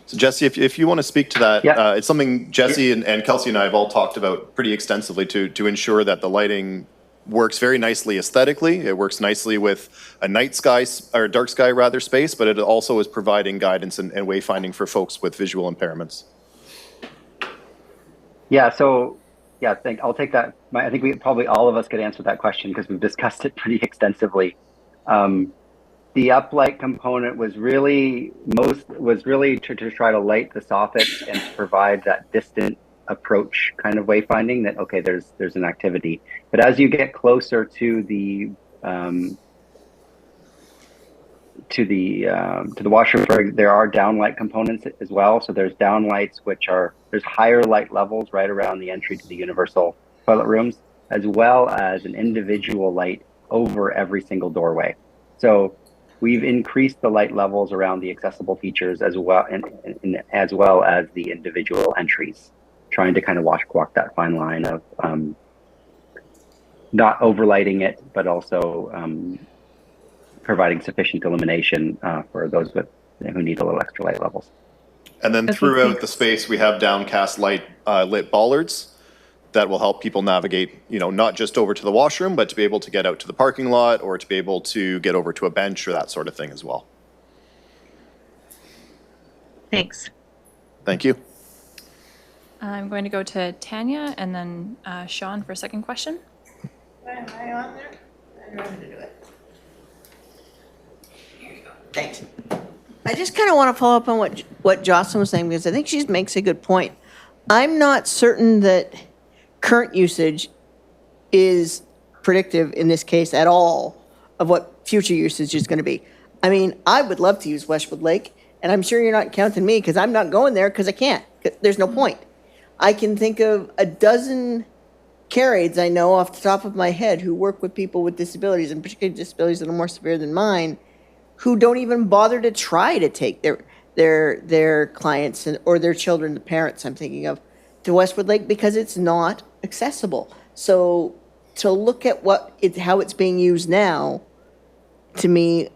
So Jesse, if you want to speak to that, Yeah. it's something Jesse and Kelsey and I have all talked about pretty extensively to ensure that the lighting works very nicely aesthetically. It works nicely with a night sky, or dark sky rather, space, but it also is providing guidance and wayfinding for folks with visual impairments. Yeah, I'll take that. I think probably all of us could answer that question because we've discussed it pretty extensively. The uplight component was really to try to light the soffits and to provide that distant approach kind of wayfinding that, okay, there's an activity. But as you get closer to the washroom, there are downlight components as well. So there's downlights, there's higher light levels right around the entry to the universal toilet rooms, as well as an individual light over every single doorway. So we've increased the light levels around the accessible features as well, and as well as the individual entries, trying to kind of walk that fine line of not overlighting it, but also providing sufficient illumination for those who need a little extra light levels. And then throughout the space, we have downcast lit bollards that will help people navigate, not just over to the washroom, but to be able to get out to the parking lot or to be able to get over to a bench or that sort of thing as well. Thanks. Thank you. I'm going to go to Tanya and then Sean for a second question. Am I on there? I don't know how to do it. Here you go. Thanks. I just kind of want to follow up on what Jocelyn was saying, because I think she makes a good point. I'm not certain that current usage is predictive in this case at all of what future usage is going to be. I mean, I would love to use Westwood Lake, and I'm sure you're not counting me because I'm not going there because I can't. There's no point. I can think of a dozen carrieds I know off the top of my head who work with people with disabilities, and particularly disabilities that are more severe than mine, who don't even bother to try to take their clients or their children, the parents I'm thinking of, to Westwood Lake because it's not accessible. So to look at how it's being used now, to me,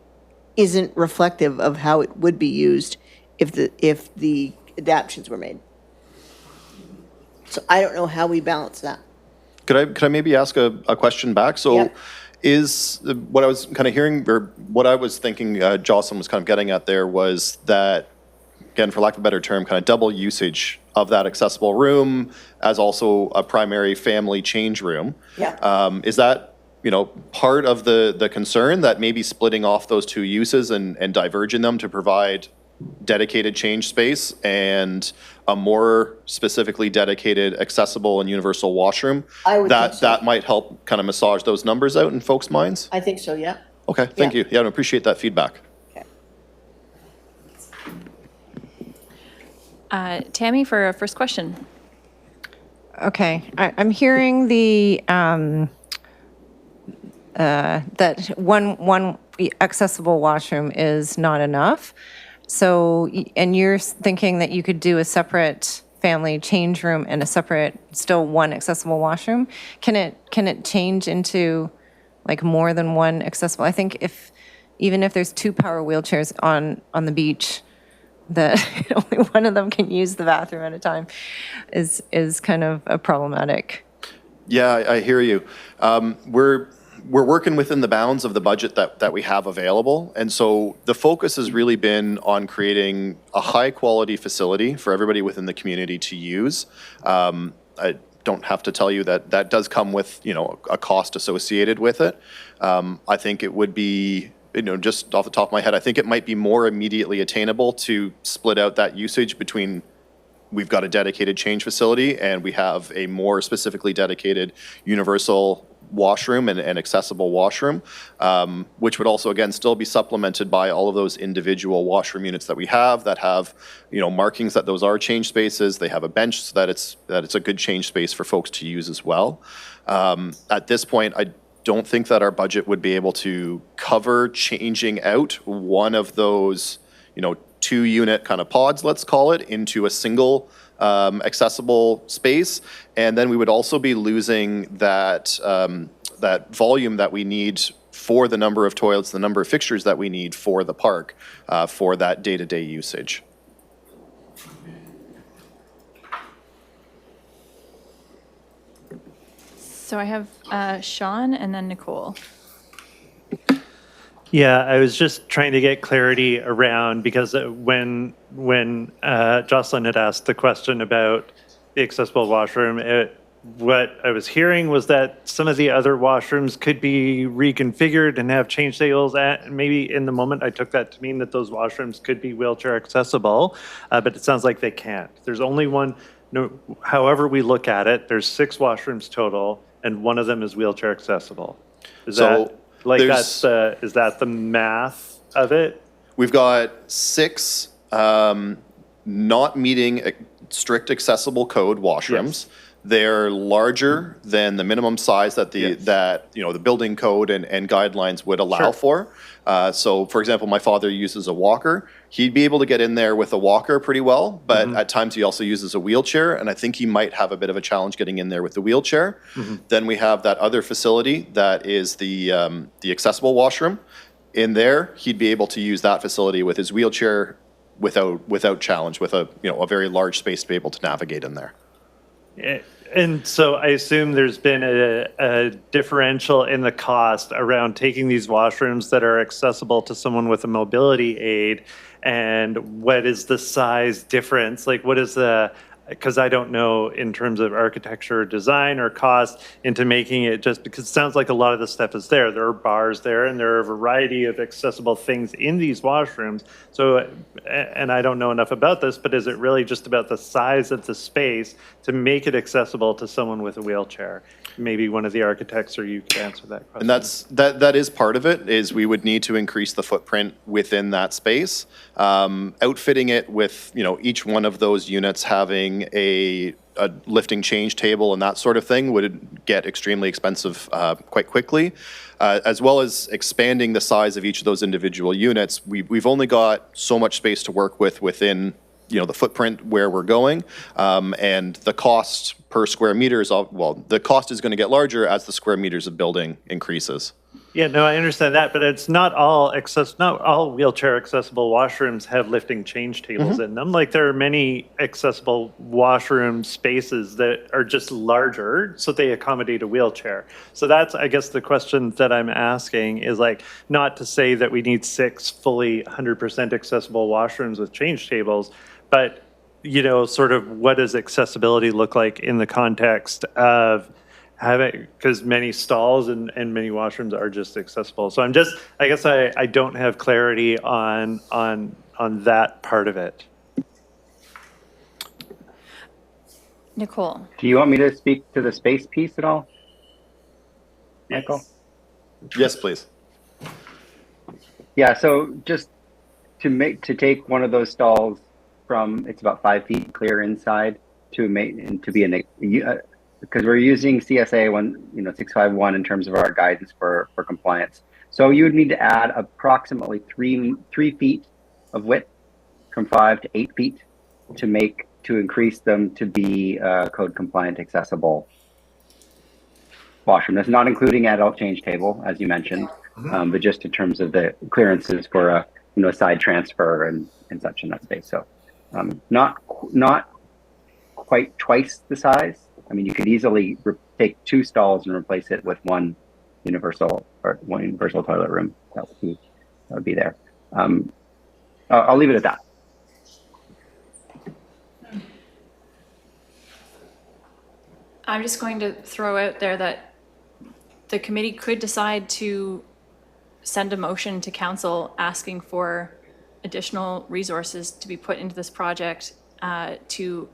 isn't reflective of how it would be used if the adaptions were made. So I don't know how we balance that. Could I maybe ask a question back? So Yeah. is what I was kind of hearing, or what I was thinking Jocelyn was kind of getting at there, was that, again, for lack of a better term, kind of double usage of that accessible room as also a primary family change room. Yeah. Is that, part of the concern, that maybe splitting off those two uses and diverging them to provide dedicated change space and a more specifically dedicated accessible and universal washroom, I would think so. that might help kind of massage those numbers out in folks' minds? I think so, yeah. Okay, thank Yeah. you. Yeah, I appreciate that feedback. Tammy, for a first question. Okay, I'm hearing that one accessible washroom is not enough. So, and you're thinking that you could do a separate family change room and a separate, still one accessible washroom? Can it change into like more than one accessible? I think even if there's 2 power wheelchairs on the beach, that only one of them can use the bathroom at a time is kind of a problematic. Yeah, I hear you. We're working within the bounds of the budget that we have available. And so the focus has really been on creating a high quality facility for everybody within the community to use. I don't have to tell you that does come with, a cost associated with it. I think it would be, just off the top of my head, I think it might be more immediately attainable to split out that usage between, we've got a dedicated change facility and we have a more specifically dedicated universal washroom and accessible washroom, which would also, again, still be supplemented by all of those individual washroom units that we have that have, markings that those are change spaces. They have a bench so that it's a good change space for folks to use as well. At this point, I don't think that our budget would be able to cover changing out one of those, 2-unit kind of pods, let's call it, into a single accessible space. And then we would also be losing that volume that we need for the number of toilets, the number of fixtures that we need for the park, for that day-to-day usage. So I have Sean and then Nicole. Yeah, I was just trying to get clarity around, because when Jocelyn had asked the question about the accessible washroom, what I was hearing was that some of the other washrooms could be reconfigured and have change tables. And maybe in the moment I took that to mean that those washrooms could be wheelchair accessible, but it sounds like they can't. There's only one. No, however we look at it, there's 6 washrooms total, and one of them is wheelchair accessible. Is that the math of it? We've got 6 not meeting strict accessible code washrooms. Yes. They're larger than the minimum size that the building code and guidelines would allow for. So, for example, my father uses a walker. He'd be able to get in there with a walker pretty well, but at times he also uses a wheelchair, and I think he might have a bit of a challenge getting in there with the wheelchair. Then we have that other facility that is the accessible washroom. In there, he'd be able to use that facility with his wheelchair without challenge, with a very large space to be able to navigate in there. And so I assume there's been a differential in the cost around taking these washrooms that are accessible to someone with a mobility aid, and what is the size difference? Like, what is because I don't know in terms of architecture or design or cost into making it, just because it sounds like a lot of the stuff is there. There are bars there, and there are a variety of accessible things in these washrooms. So, and I don't know enough about this, but is it really just about the size of the space to make it accessible to someone with a wheelchair? Maybe one of the architects or you could answer that question. And that is part of it, is we would need to increase the footprint within that space. Outfitting it with, each one of those units having a lifting change table and that sort of thing would get extremely expensive quite quickly, as well as expanding the size of each of those individual units. We've only got so much space to work with within the footprint where we're going, and the cost per square meter the cost is going to get larger as the square meters of building increases. Yeah, no, I understand that, but it's not all not all wheelchair accessible washrooms have lifting change tables in them. Like there are many accessible washroom spaces that are just larger, so they accommodate a wheelchair. So that's, I guess, the question that I'm asking is like, not to say that we need 6 fully 100% accessible washrooms with change tables, but sort of what does accessibility look like in the context of having, because many stalls and many washrooms are just accessible. So I guess I don't have clarity on that part of it. Nicole. Do you want me to speak to the space piece at all, Michael? Yes, please. Yeah, so just to take one of those stalls from, it's about 5 feet clear inside to be because we're using CSA 651 in terms of our guidance for compliance. So you would need to add approximately 3 feet of width from 5 to 8 feet to increase them to be code compliant accessible washroom. That's not including adult change table, as you mentioned, but just in terms of the clearances for a side transfer and such in that space. So not quite twice the size. I mean, you could easily take 2 stalls and replace it with one universal toilet room. That would be there. I'll leave it at that. I'm just going to throw out there that the committee could decide to send a motion to council asking for additional resources to be put into this project to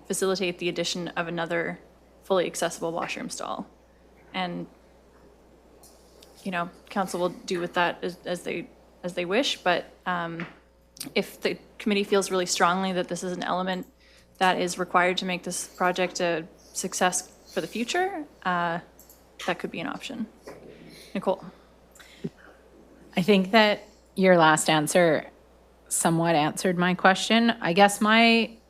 facilitate the addition of another fully accessible washroom stall. And, council will do with that as they wish, but if the committee feels really strongly that this is an element that is required to make this project a success for the future, that could be an option. Nicole. I think that your last answer somewhat answered my question. I guess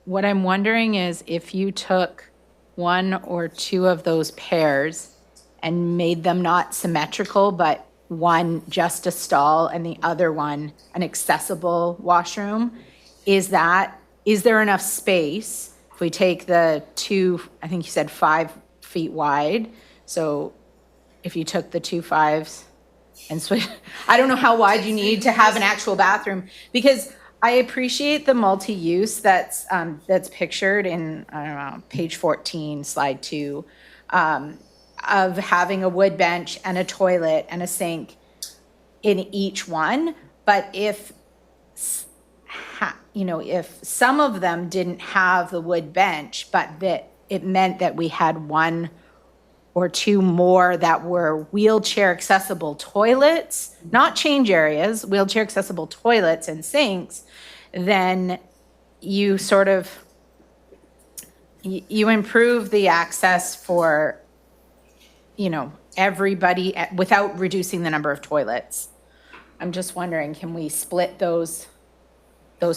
what I'm wondering is if you took 1 or 2 of those pairs and made them not symmetrical, but one just a stall and the other one an accessible washroom, is there enough space if we take the 2, I think you said 5 feet wide, so if you took the 2 5s and switch, I don't know how wide you need to have an actual bathroom, because I appreciate the multi-use that's pictured in, I don't know, page 14, slide 2, of having a wood bench and a toilet and a sink in each one. But if some of them didn't have the wood bench, but that it meant that we had 1 or 2 more that were wheelchair accessible toilets, not change areas, wheelchair accessible toilets and sinks, then you sort of, you improve the access for, everybody without reducing the number of toilets. I'm just wondering, can we split those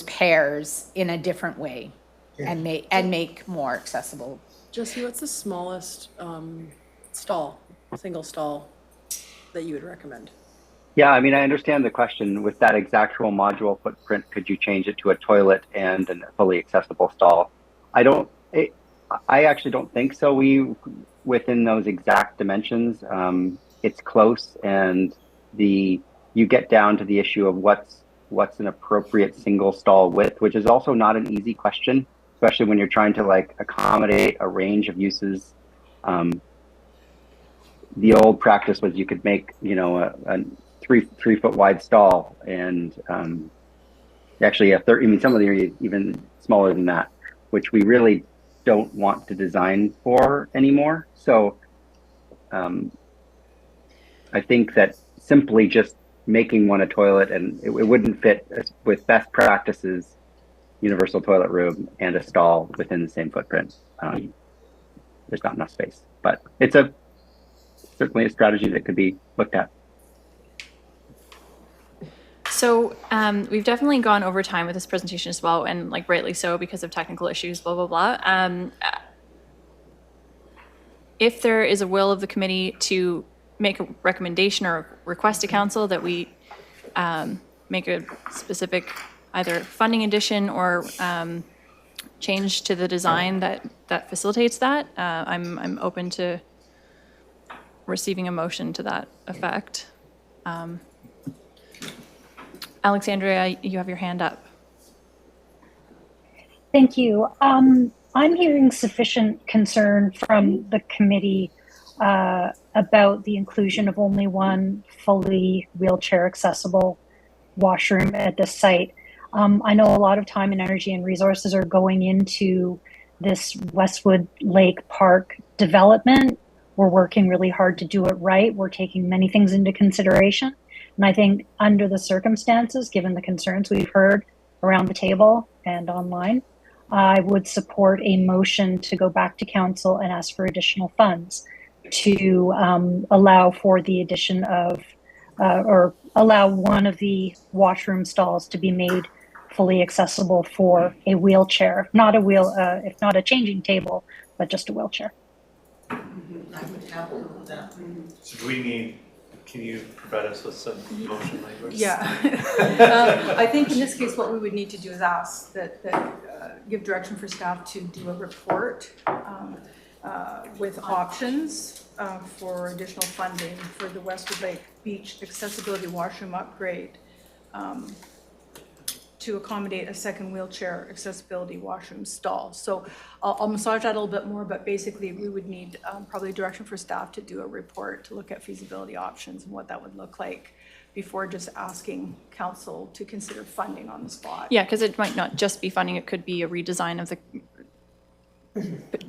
pairs in a different way and make more accessible? Jesse, what's the smallest single stall that you would recommend? Yeah, I mean, I understand the question. With that exactual module footprint, could you change it to a toilet and a fully accessible stall? I actually don't think so. Within those exact dimensions, it's close, and you get down to the issue of what's an appropriate single stall width, which is also not an easy question, especially when you're trying to accommodate a range of uses. The old practice was you could make, a 3 foot wide stall, and actually some of them are even smaller than that, which we really don't want to design for anymore. So I think that simply just making one a toilet, and it wouldn't fit with best practices, universal toilet room and a stall within the same footprint. There's not enough space, but it's certainly a strategy that could be looked at. So we've definitely gone over time with this presentation as well, and rightly so because of technical issues, blah, blah, blah. If there is a will of the committee to make a recommendation or request to council that we make a specific either funding addition or change to the design that facilitates that. I'm open to receiving a motion to that effect. Alexandria, you have your hand up. Thank you. I'm hearing sufficient concern from the committee about the inclusion of only one fully wheelchair accessible washroom at this site. I know a lot of time and energy and resources are going into this Westwood Lake Park development. We're working really hard to do it right. We're taking many things into consideration. And I think under the circumstances, given the concerns we've heard around the table and online, I would support a motion to go back to council and ask for additional funds to allow for the addition of, or allow one of the washroom stalls to be made fully accessible for a wheelchair, not a if not a changing table, but just a wheelchair. I would have that. So do we need, can you provide us with some motion language? Yeah. I think in this case, what we would need to do is ask that give direction for staff to do a report with options for additional funding for the Westwood Lake Beach accessibility washroom upgrade to accommodate a second wheelchair accessibility washroom stall. So I'll massage that a little bit more, but basically we would need probably direction for staff to do a report to look at feasibility options and what that would look like before just asking council to consider funding on the spot. Yeah, because it might not just be funding, it could be a redesign of the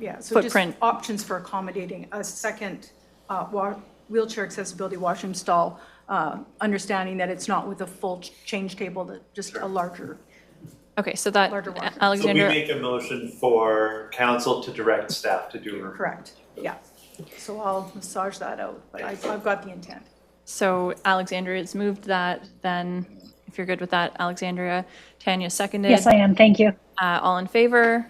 Yeah, so footprint. just options for accommodating a second wheelchair accessibility washroom stall, understanding that it's not with a full change table, that just a larger. Okay, so that, Larger washroom. So we Alexandra, make a motion for council to direct staff to do a Correct, yeah. So I'll massage that out, but I've got the intent. so Alexandria has moved that, then if you're good with that, Alexandria, Tanya seconded. Yes, I am. Thank you. All in favor?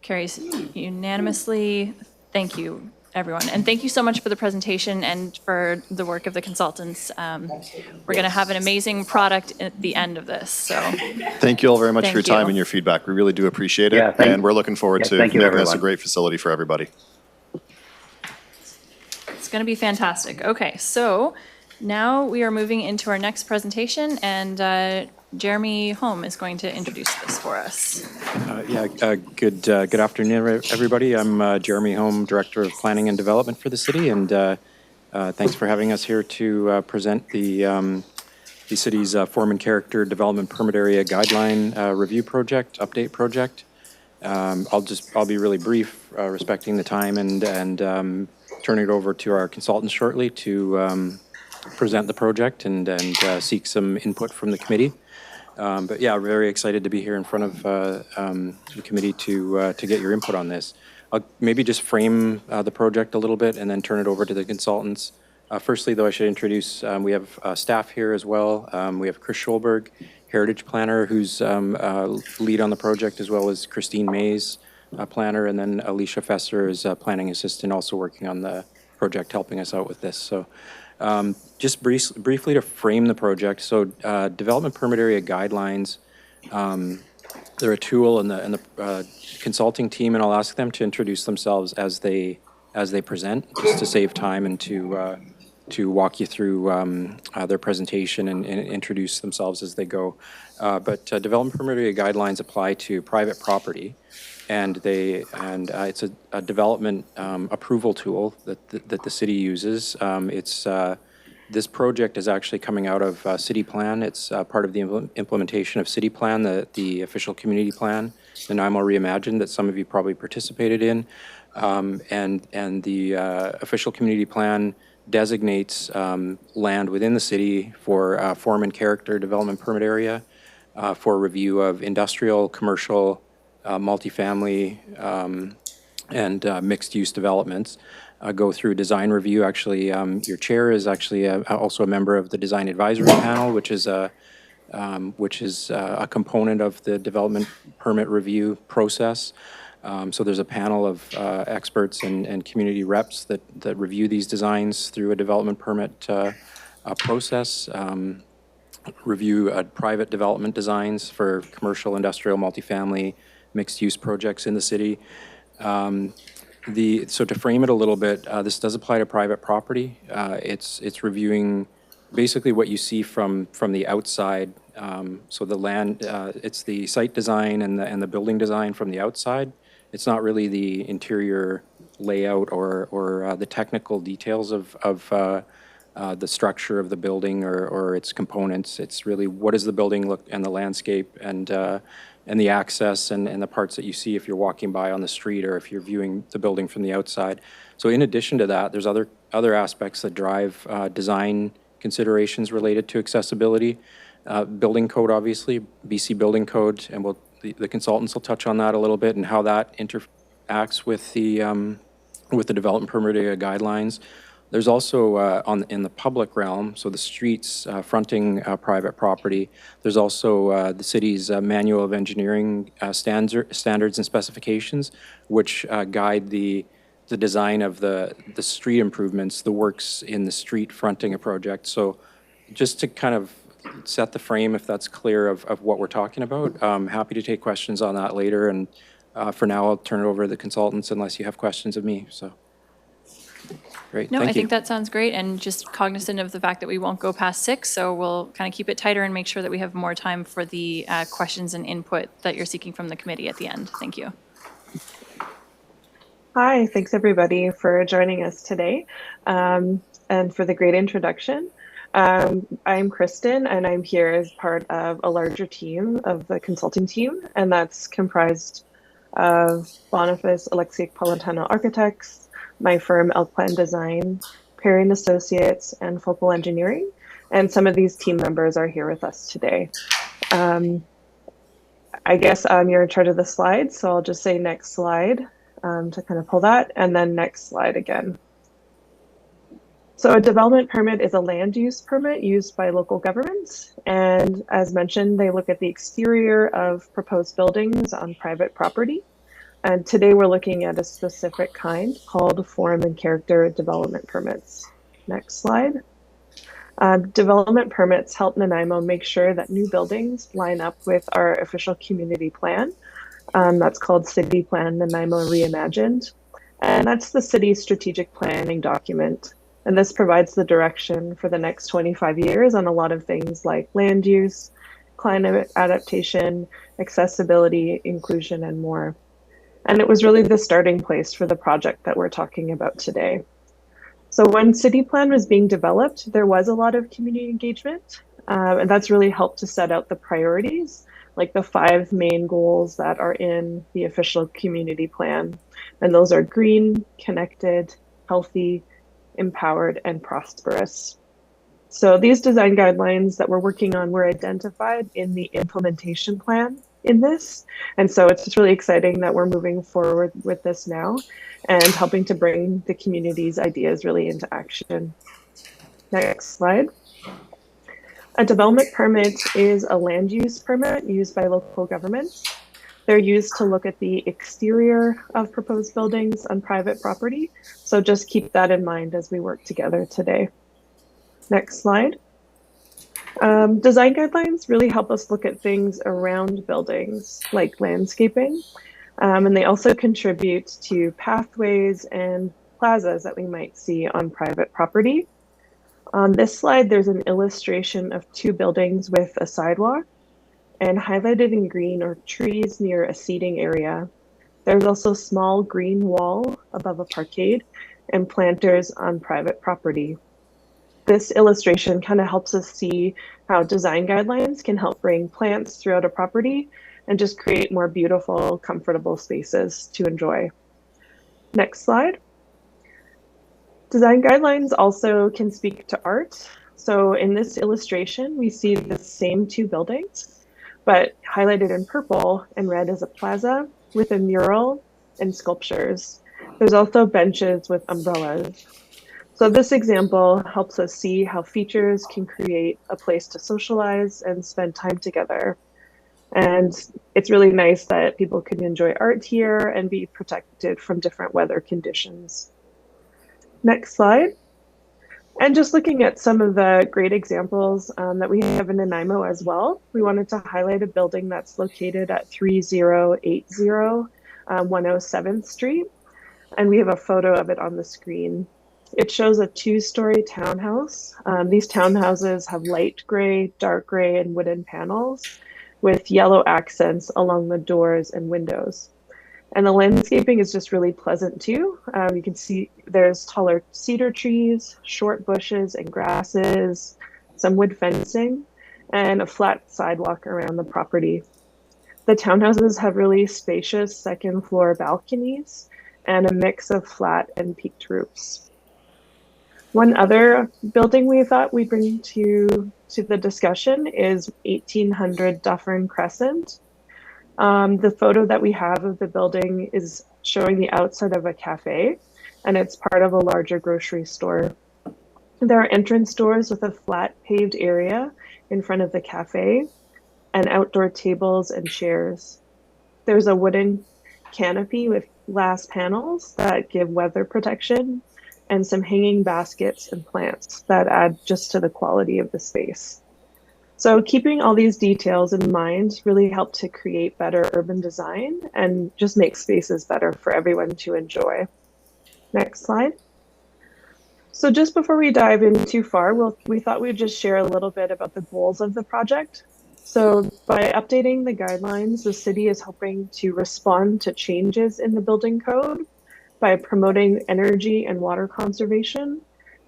Carries unanimously. Thank you, everyone. And thank you so much for the presentation and for the work of the consultants. We're going to have an amazing product at the end of this, so. Thank you all very much for your Thank you. time and your feedback. We really do appreciate it. Yeah, And we're looking forward to thank you, making this a everyone. great facility for everybody. It's going to be fantastic. Okay, so now we are moving into our next presentation, and Jeremy Holm is going to introduce this for us. Good afternoon, everybody. I'm Jeremy Holm, Director of Planning and Development for the city, and thanks for having us here to present the city's Form and Character Development Permit Area Guideline Review Project, Update Project. I'll be really brief, respecting the time, and turn it over to our consultants shortly to present the project and seek some input from the committee. But yeah, very excited to be here in front of the committee to get your input on this. I'll maybe just frame the project a little bit and then turn it over to the consultants. Firstly, though, I should introduce, we have staff here as well. We have Chris Schulberg, Heritage Planner, who's lead on the project, as well as Christine Mays, planner, and then Alicia Fesser is planning assistant, also working on the project, helping us out with this. So just briefly to frame the project. So development permit area guidelines, they're a tool in the consulting team, and I'll ask them to introduce themselves as they present, just to save time and to walk you through their presentation and introduce themselves as they go. But development permit area guidelines apply to private property, and it's a development approval tool that the city uses. This project is actually coming out of City Plan. It's part of the implementation of City Plan, the official community plan, the NIMO Reimagined that some of you probably participated in. And the official community plan designates land within the city for form and character development permit area for review of industrial, commercial, multifamily, and mixed-use developments. Go through design review. Actually, your chair is actually also a member of the design advisory panel, which is a component of the development permit review process. So there's a panel of experts and community reps that review these designs through a development permit process, review private development designs for commercial, industrial, multifamily, mixed-use projects in the city. So to frame it a little bit, this does apply to private property. It's reviewing basically what you see from the outside. So the land, it's the site design and the building design from the outside. It's not really the interior layout or the technical details of the structure of the building or its components. It's really what does the building look and the landscape and the access and the parts that you see if you're walking by on the street or if you're viewing the building from the outside. So in addition to that, there's other aspects that drive design considerations related to accessibility. Building code, obviously, BC Building Code, and the consultants will touch on that a little bit and how that interacts with the development permitting guidelines. There's also in the public realm, so the streets fronting private property, there's also the city's manual of engineering standards and specifications, which guide the design of the street improvements, the works in the street fronting a project. So just to kind of set the frame, if that's clear of what we're talking about, I'm happy to take questions on that later. And for now, I'll turn it over to the consultants unless you have questions of me. So. Great, No, thank I you. think that sounds great, and just cognizant of the fact that we won't go past 6, so we'll kind of keep it tighter and make sure that we have more time for the questions and input that you're seeking from the committee at the end. Thank you. Hi, thanks everybody for joining us today and for the great introduction. I'm Kristen, and I'm here as part of a larger team of the consulting team, and that's comprised of Boniface Alexiak Politano Architects, my firm Elk Plan Design, Perry and Associates, and Focal Engineering. And some of these team members are here with us today. I guess you're in charge of the slides, so I'll just say next slide to kind of pull that, and then next slide again. So a development permit is a land use permit used by local governments. And as mentioned, they look at the exterior of proposed buildings on private property. And today we're looking at a specific kind called form and character development permits. Next slide. Development permits help Nanaimo make sure that new buildings line up with our official community plan. That's called City Plan Nanaimo Reimagined. And that's the city's strategic planning document. And this provides the direction for the next 25 years on a lot of things like land use, climate adaptation, accessibility, inclusion, and more. And it was really the starting place for the project that we're talking about today. So when City Plan was being developed, there was a lot of community engagement, and that's really helped to set out the priorities, like the 5 main goals that are in the official community plan. And those are green, connected, healthy, empowered, and prosperous. So these design guidelines that we're working on were identified in the implementation plan in this. And so it's just really exciting that we're moving forward with this now and helping to bring the community's ideas really into action. Next slide. A development permit is a land use permit used by local governments. They're used to look at the exterior of proposed buildings on private property. So just keep that in mind as we work together today. Next slide. Design guidelines really help us look at things around buildings like landscaping. And they also contribute to pathways and plazas that we might see on private property. On this slide, there's an illustration of 2 buildings with a sidewalk, and highlighted in green are trees near a seating area. There's also a small green wall above a parkade and planters on private property. This illustration kind of helps us see how design guidelines can help bring plants throughout a property and just create more beautiful, comfortable spaces to enjoy. Next slide. Design guidelines also can speak to art. So in this illustration, we see the same 2 buildings, but highlighted in purple and red is a plaza with a mural and sculptures. There's also benches with umbrellas. So this example helps us see how features can create a place to socialize and spend time together. And it's really nice that people can enjoy art here and be protected from different weather conditions. Next slide. And just looking at some of the great examples that we have in Nanaimo as well, we wanted to highlight a building that's located at 3080 107th Street. And we have a photo of it on the screen. It shows a two-story townhouse. These townhouses have light gray, dark gray, and wooden panels with yellow accents along the doors and windows. And the landscaping is just really pleasant too. You can see there's taller cedar trees, short bushes and grasses, some wood fencing, and a flat sidewalk around the property. The townhouses have really spacious second floor balconies and a mix of flat and peaked roofs. One other building we thought we'd bring to the discussion is 1800 Dufferin Crescent. The photo that we have of the building is showing the outside of a cafe, and it's part of a larger grocery store. There are entrance doors with a flat paved area in front of the cafe and outdoor tables and chairs. There's a wooden canopy with glass panels that give weather protection and some hanging baskets and plants that add just to the quality of the space. So keeping all these details in mind really helped to create better urban design and just make spaces better for everyone to enjoy. Next slide. So just before we dive in too far, we thought we'd just share a little bit about the goals of the project. So by updating the guidelines, the city is hoping to respond to changes in the building code by promoting energy and water conservation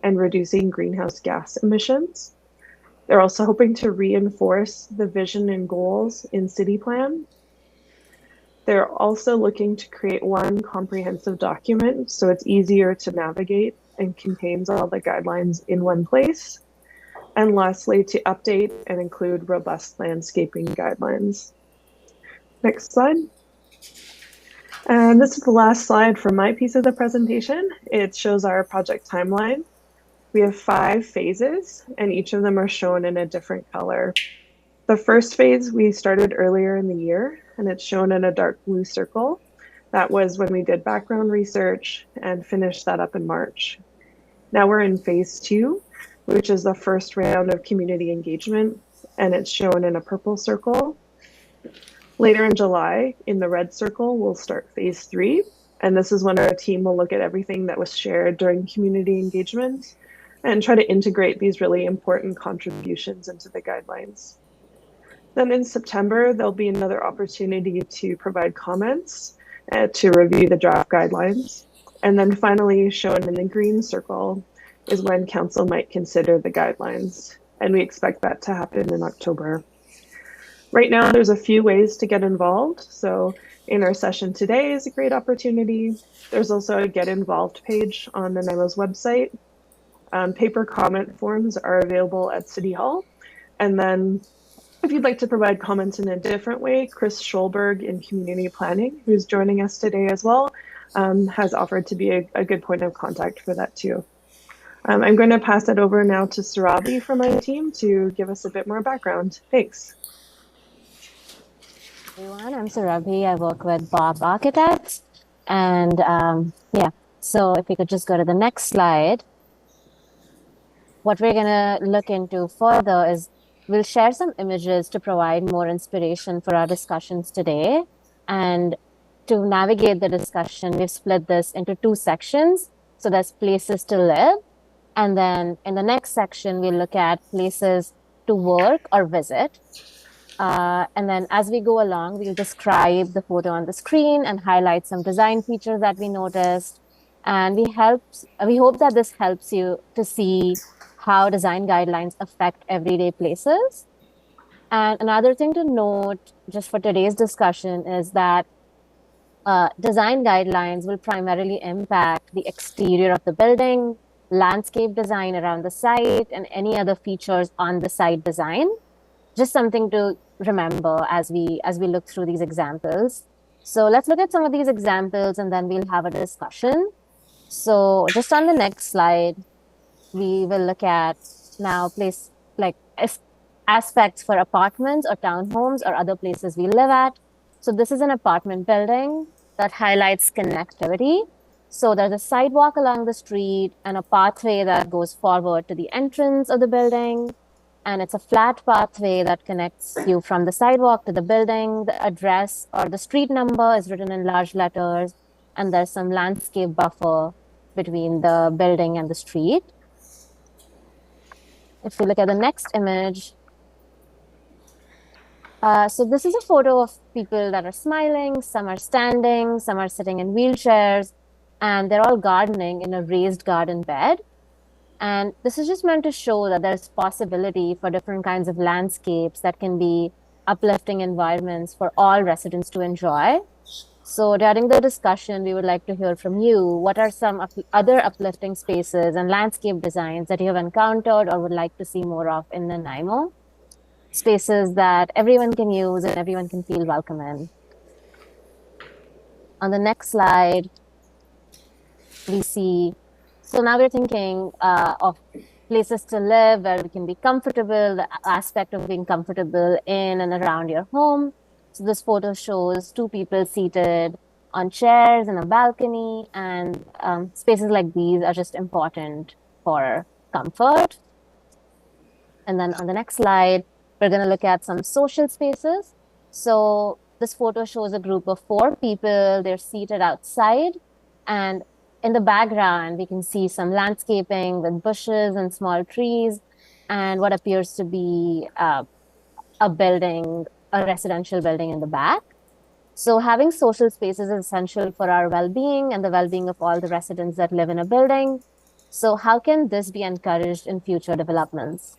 and reducing greenhouse gas emissions. They're also hoping to reinforce the vision and goals in city plan. They're also looking to create one comprehensive document so it's easier to navigate and contains all the guidelines in one place. And lastly, to update and include robust landscaping guidelines. Next slide. And this is the last slide for my piece of the presentation. It shows our project timeline. We have 5 phases, and each of them are shown in a different color. The first phase we started earlier in the year, and it's shown in a dark blue circle. That was when we did background research and finished that up in March. Now we're in phase 2, which is the first round of community engagement, and it's shown in a purple circle. Later in July, in the red circle, we'll start phase 3, and this is when our team will look at everything that was shared during community engagement and try to integrate these really important contributions into the guidelines. Then in September, there'll be another opportunity to provide comments to review the draft guidelines. And then finally, shown in the green circle, is when council might consider the guidelines. And we expect that to happen in October. Right now, there's a few ways to get involved. So in our session today is a great opportunity. There's also a Get Involved page on Nanaimo's website. Paper comment forms are available at City Hall. And then if you'd like to provide comments in a different way, Chris Schulberg in Community Planning, who's joining us today as well, has offered to be a good point of contact for that too. I'm going to pass it over now to Sarabi from my team to give us a bit more background. Thanks. Everyone, I'm Sarabi. I work with Bob Architects. And yeah, so if we could just go to the next slide. What we're going to look into further is we'll share some images to provide more inspiration for our discussions today. And to navigate the discussion, we've split this into 2 sections. So there's places to live. And then in the next section, we'll look at places to work or visit. And then as we go along, we'll describe the photo on the screen and highlight some design features that we noticed. And we hope that this helps you to see how design guidelines affect everyday places. And another thing to note just for today's discussion is that design guidelines will primarily impact the exterior of the building, landscape design around the site, and any other features on the site design. Just something to remember as we look through these examples. So let's look at some of these examples and then we'll have a discussion. So just on the next slide, we will look at now aspects for apartments or townhomes or other places we live at. So this is an apartment building that highlights connectivity. So there's a sidewalk along the street and a pathway that goes forward to the entrance of the building. And it's a flat pathway that connects you from the sidewalk to the building. The address or the street number is written in large letters, and there's some landscape buffer between the building and the street. If we look at the next image, so this is a photo of people that are smiling, some are standing, some are sitting in wheelchairs, and they're all gardening in a raised garden bed. And this is just meant to show that there's possibility for different kinds of landscapes that can be uplifting environments for all residents to enjoy. So during the discussion, we would like to hear from you. What are some other uplifting spaces and landscape designs that you have encountered or would like to see more of in Nanaimo? Spaces that everyone can use and everyone can feel welcome in. On the next slide, we see, so now we're thinking of places to live where we can be comfortable, the aspect of being comfortable in and around your home. So this photo shows two people seated on chairs in a balcony, and spaces like these are just important for comfort. And then on the next slide, we're going to look at some social spaces. So this photo shows a group of 4 people. They're seated outside, and in the background, we can see some landscaping with bushes and small trees and what appears to be a building, a residential building in the back. So having social spaces is essential for our well-being and the well-being of all the residents that live in a building. So how can this be encouraged in future developments?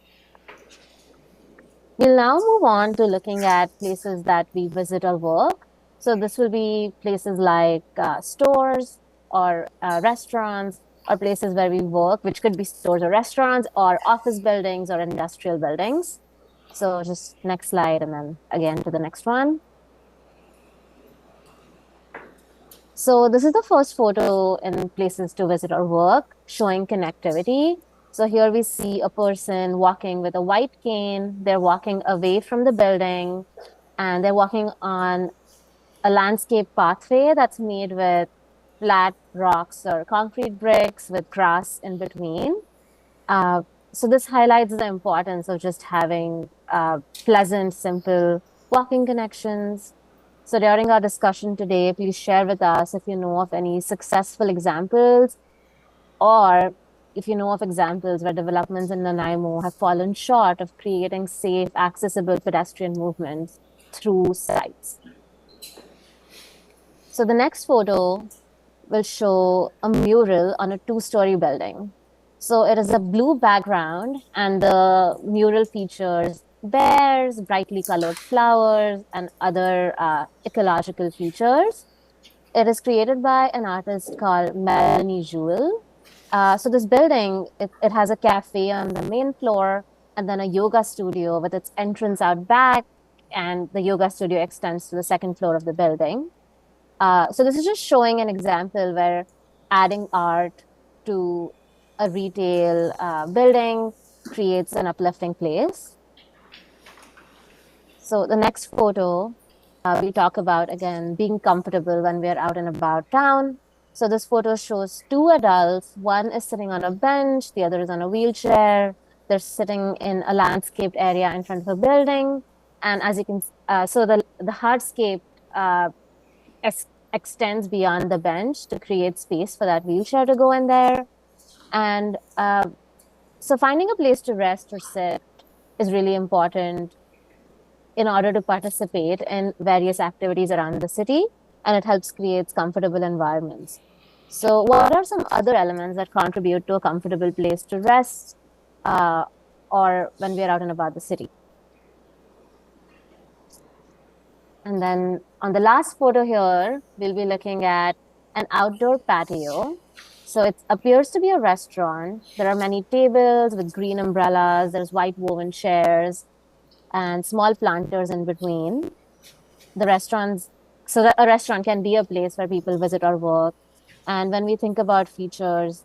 We'll now move on to looking at places that we visit or work. So this will be places like stores or restaurants or places where we work, which could be stores or restaurants or office buildings or industrial buildings. So just next slide and then again to the next one. So this is the first photo in places to visit or work showing connectivity. So here we see a person walking with a white cane. They're walking away from the building and they're walking on a landscape pathway that's made with flat rocks or concrete bricks with grass in between. So this highlights the importance of just having pleasant, simple walking connections. So during our discussion today, please share with us if you know of any successful examples or if you know of examples where developments in Nanaimo have fallen short of creating safe, accessible pedestrian movements through sites. So the next photo will show a mural on a 2-story building. So it is a blue background and the mural features bears, brightly colored flowers, and other ecological features. It is created by an artist called Melanie Jewell. So this building, it has a cafe on the main floor and then a yoga studio with its entrance out back, and the yoga studio extends to the 2nd floor of the building. So this is just showing an example where adding art to a retail building creates an uplifting place. So the next photo, we talk about, again, being comfortable when we're out and about town. So this photo shows 2 adults. One is sitting on a bench, the other is on a wheelchair. They're sitting in a landscaped area in front of a building. And as you can, so the hardscape extends beyond the bench to create space for that wheelchair to go in there. And so finding a place to rest or sit is really important in order to participate in various activities around the city, and it helps create comfortable environments. So what are some other elements that contribute to a comfortable place to rest or when we're out and about the city? And then on the last photo here, we'll be looking at an outdoor patio. So it appears to be a restaurant. There are many tables with green umbrellas. There's white woven chairs and small planters in between. The restaurants, so that a restaurant can be a place where people visit or work. And when we think about features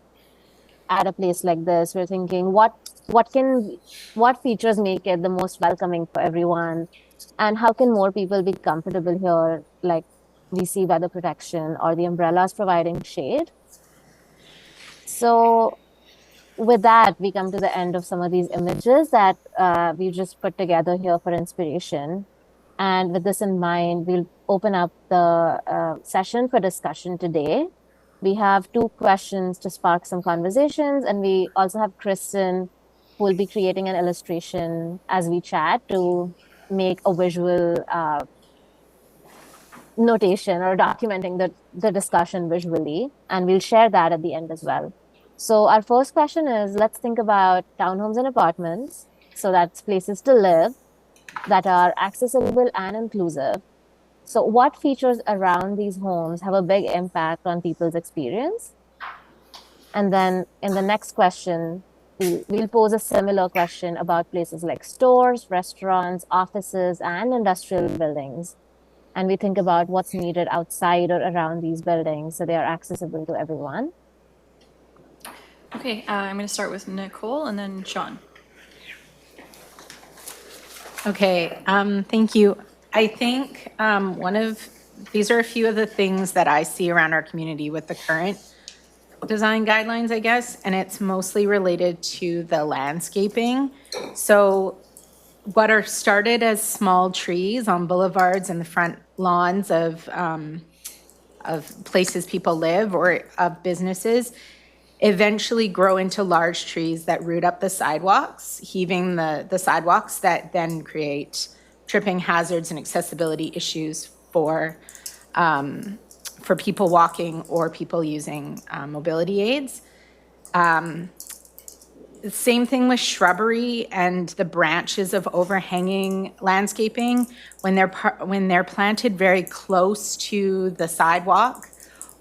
at a place like this, we're thinking what what features make it the most welcoming for everyone, and how can more people be comfortable here, like we see weather protection or the umbrellas providing shade. So with that, we come to the end of some of these images that we just put together here for inspiration. And with this in mind, we'll open up the session for discussion today. We have 2 questions to spark some conversations, and we also have Kristen, who will be creating an illustration as we chat to make a visual notation or documenting the discussion visually, and we'll share that at the end as well. So our first question is, let's think about townhomes and apartments. So that's places to live that are accessible and inclusive. So what features around these homes have a big impact on people's experience? And then in the next question, we'll pose a similar question about places like stores, restaurants, offices, and industrial buildings. And we think about what's needed outside or around these buildings so they are accessible to everyone. Okay, I'm going to start with Nicole and then Sean. Okay, thank you. I think these are a few of the things that I see around our community with the current design guidelines, I guess, and it's mostly related to the landscaping. So what are started as small trees on boulevards and the front lawns of places people live or of businesses eventually grow into large trees that root up the sidewalks, heaving the sidewalks that then create tripping hazards and accessibility issues for people walking or people using mobility aids. Same thing with shrubbery and the branches of overhanging landscaping. When they're planted very close to the sidewalk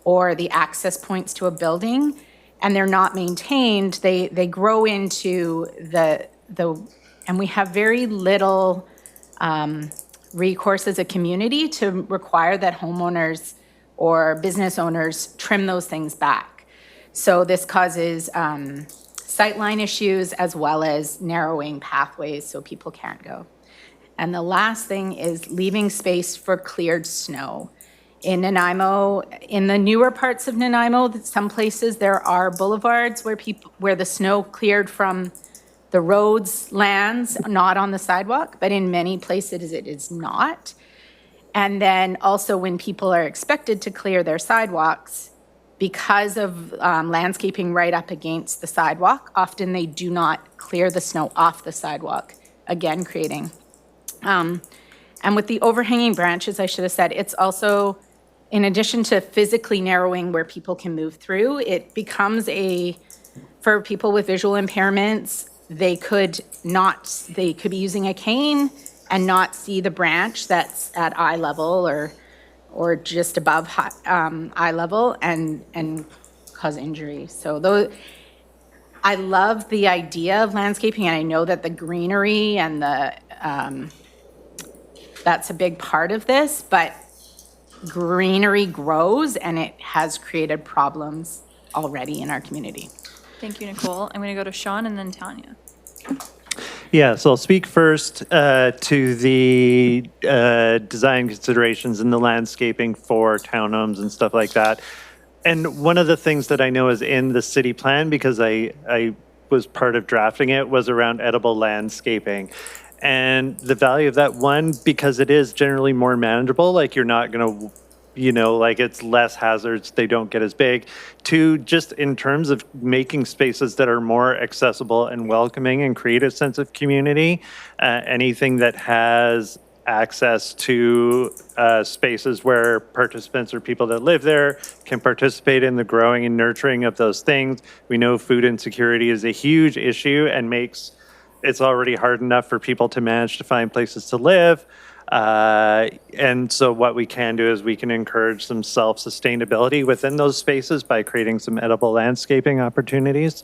or the access points to a building, and they're not maintained, they grow into and we have very little recourse as a community to require that homeowners or business owners trim those things back. So this causes sightline issues as well as narrowing pathways so people can't go. And the last thing is leaving space for cleared snow. In Nanaimo, in the newer parts of Nanaimo, some places there are boulevards where the snow cleared from the roads lands, not on the sidewalk, but in many places it is not. And then also when people are expected to clear their sidewalks, because of landscaping right up against the sidewalk, often they do not clear the snow off the sidewalk, again creating. And with the overhanging branches, I should have said, it's also, in addition to physically narrowing where people can move through, it becomes for people with visual impairments, they could be using a cane and not see the branch that's at eye level or just above eye level and cause injury. So I love the idea of landscaping, and I know that the greenery and that's a big part of this, but greenery grows and it has created problems already in our community. Thank you, Nicole. I'm going to go to Sean and then Tanya. Yeah, so I'll speak first to the design considerations and the landscaping for townhomes and stuff like that. And one of the things that I know is in the city plan, because I was part of drafting it, was around edible landscaping. And the value of that, one, because it is generally more manageable, like you're not going to, like it's less hazards, they don't get as big. Two, just in terms of making spaces that are more accessible and welcoming and create a sense of community, anything that has access to spaces where participants or people that live there can participate in the growing and nurturing of those things. We know food insecurity is a huge issue and it's already hard enough for people to manage to find places to live. And so what we can do is we can encourage some self-sustainability within those spaces by creating some edible landscaping opportunities.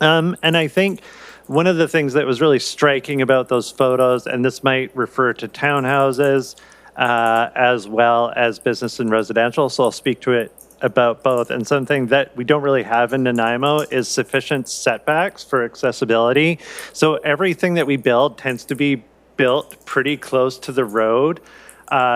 And I think one of the things that was really striking about those photos, and this might refer to townhouses as well as business and residential, so I'll speak to it about both, and something that we don't really have in Nanaimo is sufficient setbacks for accessibility. So everything that we build tends to be built pretty close to the road.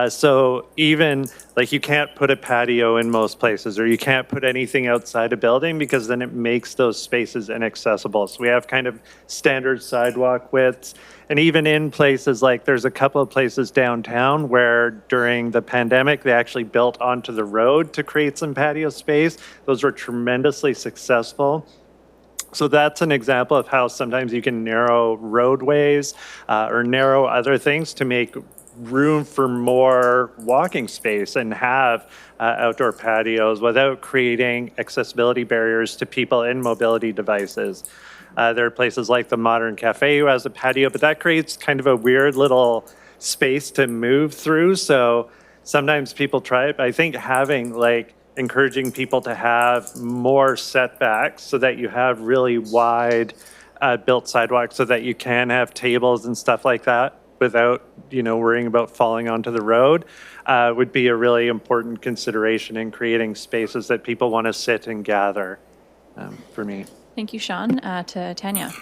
So even like you can't put a patio in most places, or you can't put anything outside a building because then it makes those spaces inaccessible. So we have kind of standard sidewalk widths. And even in places like there's a couple of places downtown where during the pandemic, they actually built onto the road to create some patio space. Those were tremendously successful. So that's an example of how sometimes you can narrow roadways or narrow other things to make room for more walking space and have outdoor patios without creating accessibility barriers to people in mobility devices. There are places like the Modern Cafe who has a patio, but that creates kind of a weird little space to move through. So sometimes people try it, but I think having like encouraging people to have more setbacks so that you have really wide built sidewalks so that you can have tables and stuff like that without, you know, worrying about falling onto the road would be a really important consideration in creating spaces that people want to sit and gather for me. Thank you, Sean. To Tanya.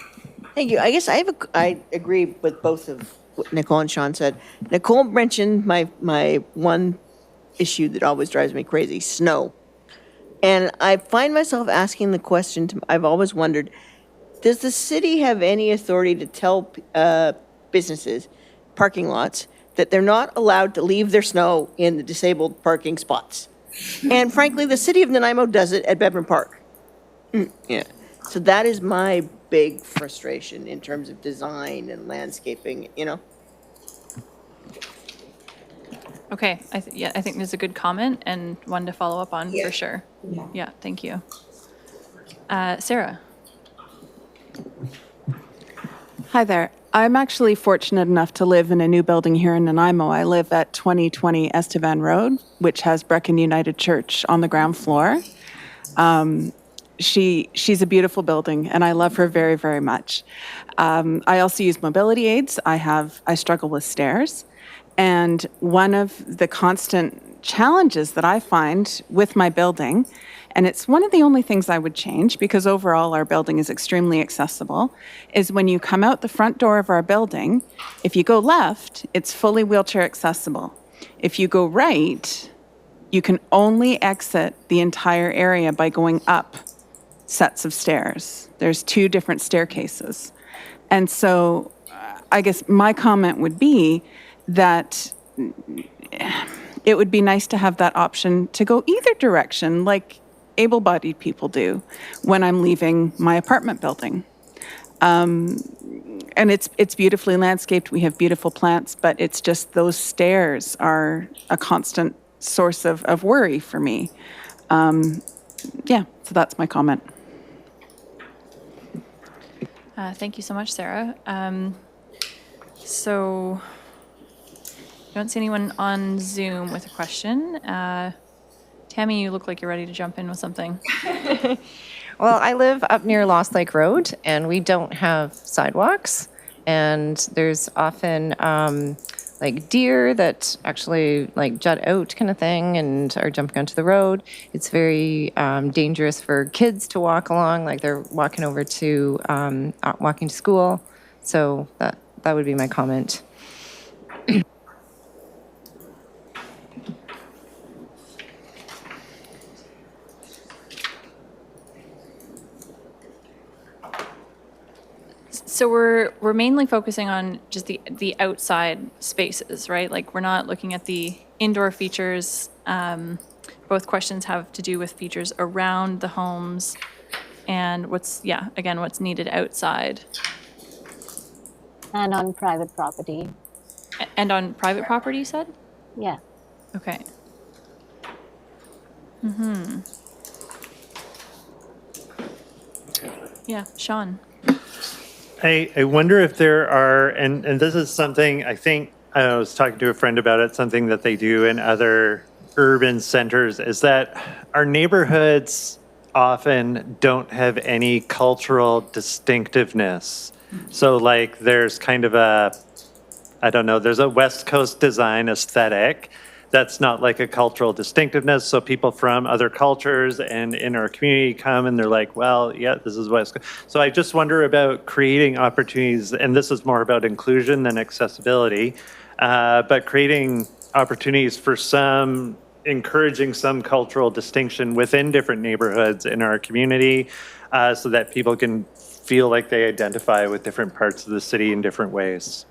Thank you. I guess I agree with both of what Nicole and Sean said. Nicole mentioned my one issue that always drives me crazy, snow. And I find myself asking the question, I've always wondered, does the city have any authority to tell businesses, parking lots, that they're not allowed to leave their snow in the disabled parking spots? And frankly, the city of Nanaimo does it at Bevan Park. Yeah. So that is my big frustration in terms of design and landscaping, you know? Okay, I think there's a good comment and one to follow up on for sure. Yeah, thank you. Sarah. Hi there. I'm actually fortunate enough to live in a new building here in Nanaimo. I live at 2020 Estevan Road, which has Brecon United Church on the ground floor. She's a beautiful building, and I love her very, very much. I also use mobility aids. I struggle with stairs. And one of the constant challenges that I find with my building, and it's one of the only things I would change because overall our building is extremely accessible, is when you come out the front door of our building, if you go left, it's fully wheelchair accessible. If you go right, you can only exit the entire area by going up sets of stairs. There's 2 different staircases. And so I guess my comment would be that it would be nice to have that option to go either direction, like able-bodied people do when I'm leaving my apartment building. And it's beautifully landscaped. We have beautiful plants, but it's just those stairs are a constant source of worry for me. Yeah, so that's my comment. Thank you so much, Sarah. So I don't see anyone on Zoom with a question. Tammy, you look like you're ready to jump in with something. Well, I live up near Lost Lake Road, and we don't have sidewalks. And there's often like deer that actually like jut out kind of thing and are jumping onto the road. It's very dangerous for kids to walk along, like they're walking over to walking to school. So that would be my comment. So we're mainly focusing on just the outside spaces, right? Like we're not looking at the indoor features. Both questions have to do with features around the homes and what's needed outside. And on private property. And on private property, you said? Yeah. Okay. Mm-hmm. Yeah, Sean. I wonder if there are, and this is something I think I was talking to a friend about it, something that they do in other urban centers, is that our neighborhoods often don't have any cultural distinctiveness. So like there's kind of there's a West Coast design aesthetic that's not like a cultural distinctiveness. So people from other cultures and in our community come and they're like, well, yeah, this is what it's. So I just wonder about creating opportunities, and this is more about inclusion than accessibility, but creating opportunities for some, encouraging some cultural distinction within different neighborhoods in our community, so that people can feel like they identify with different parts of the city in different ways.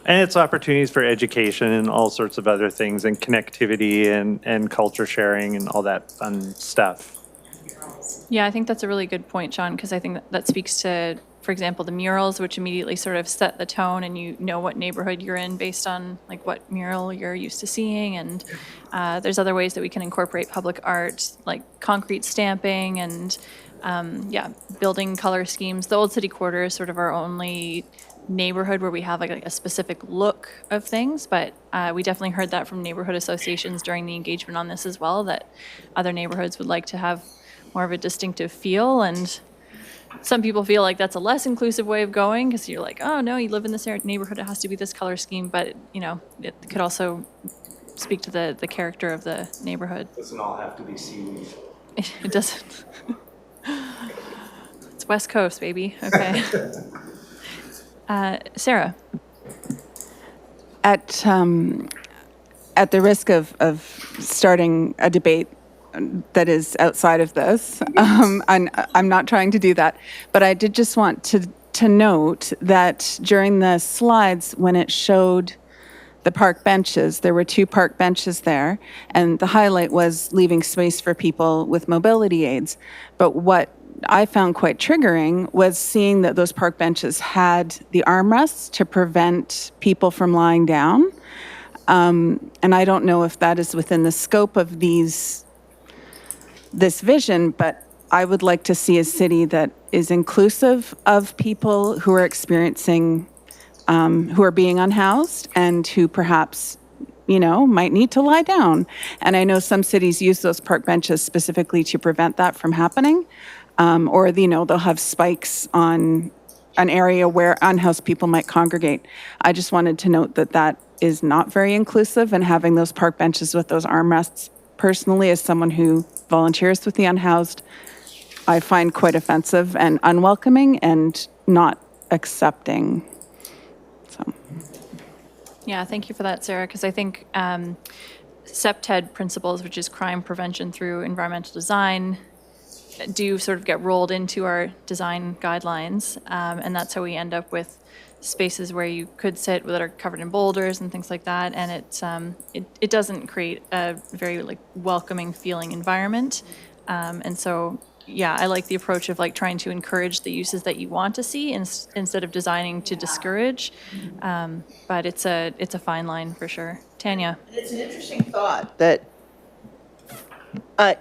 And it's opportunities for education and all sorts of other things, and connectivity and culture sharing and all that fun stuff. Yeah, I think that's a really good point, Sean, because I think that speaks to, for example, the murals, which immediately sort of set the tone, and you know what neighborhood you're in based on like what mural you're used to seeing. And there's other ways that we can incorporate public art, like concrete stamping and yeah, building color schemes. The Old City Quarter is sort of our only neighborhood where we have like a specific look of things, but we definitely heard that from neighborhood associations during the engagement on this as well, that other neighborhoods would like to have more of a distinctive feel. And some people feel like that's a less inclusive way of going, because you're like, oh no, you live in this neighborhood, it has to be this color scheme. But you know, it could also speak to the character of the neighborhood. It doesn't all have to be seaweed. It doesn't. It's West Coast, baby. Okay. Sarah. At the risk of starting a debate that is outside of this, I'm not trying to do that, but I did just want to note that during the slides, when it showed the park benches, there were 2 park benches there, and the highlight was leaving space for people with mobility aids. But what I found quite triggering was seeing that those park benches had the armrests to prevent people from lying down. And I don't know if that is within the scope of this vision, but I would like to see a city that is inclusive of people who are experiencing, who are being unhoused and who perhaps, you know, might need to lie down. And I know some cities use those park benches specifically to prevent that from happening. Or, you know, they'll have spikes on an area where unhoused people might congregate. I just wanted to note that that is not very inclusive, and having those park benches with those armrests, personally, as someone who volunteers with the unhoused, I find quite offensive and unwelcoming and not accepting. So. Yeah, thank you for that, Sarah, because I think CPTED principles, which is crime prevention through environmental design, do sort of get rolled into our design guidelines, and that's how we end up with spaces where you could sit that are covered in boulders and things like that, and it doesn't create a very like welcoming feeling environment, and so yeah, I like the approach of like trying to encourage the uses that you want to see instead of designing to discourage, but it's a fine line for sure. Tanya. It's an interesting thought that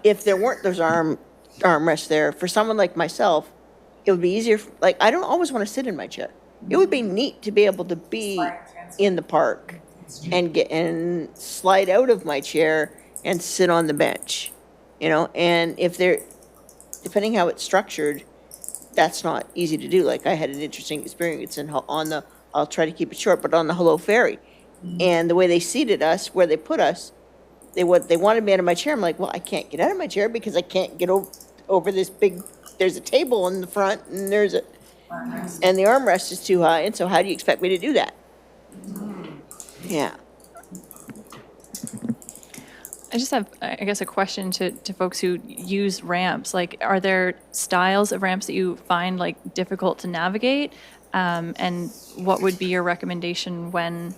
if there weren't those armrests there, for someone like myself, it would be easier. Like, I don't always want to sit in my chair. It would be neat to be able to be in the park and slide out of my chair and sit on the bench, you know. And if depending how it's structured, that's not easy to do. Like, I had an interesting experience I'll try to keep it short, but on the Hello Ferry, and the way they seated us, where they put us, they wanted me out of my chair. I'm like, well, I can't get out of my chair because I can't get over this big, there's a table in the front and and the armrest is too high. And so how do you expect me to do that? Yeah. I just have, I guess, a question to folks who use ramps. Like, are there styles of ramps that you find like difficult to navigate? And what would be your recommendation when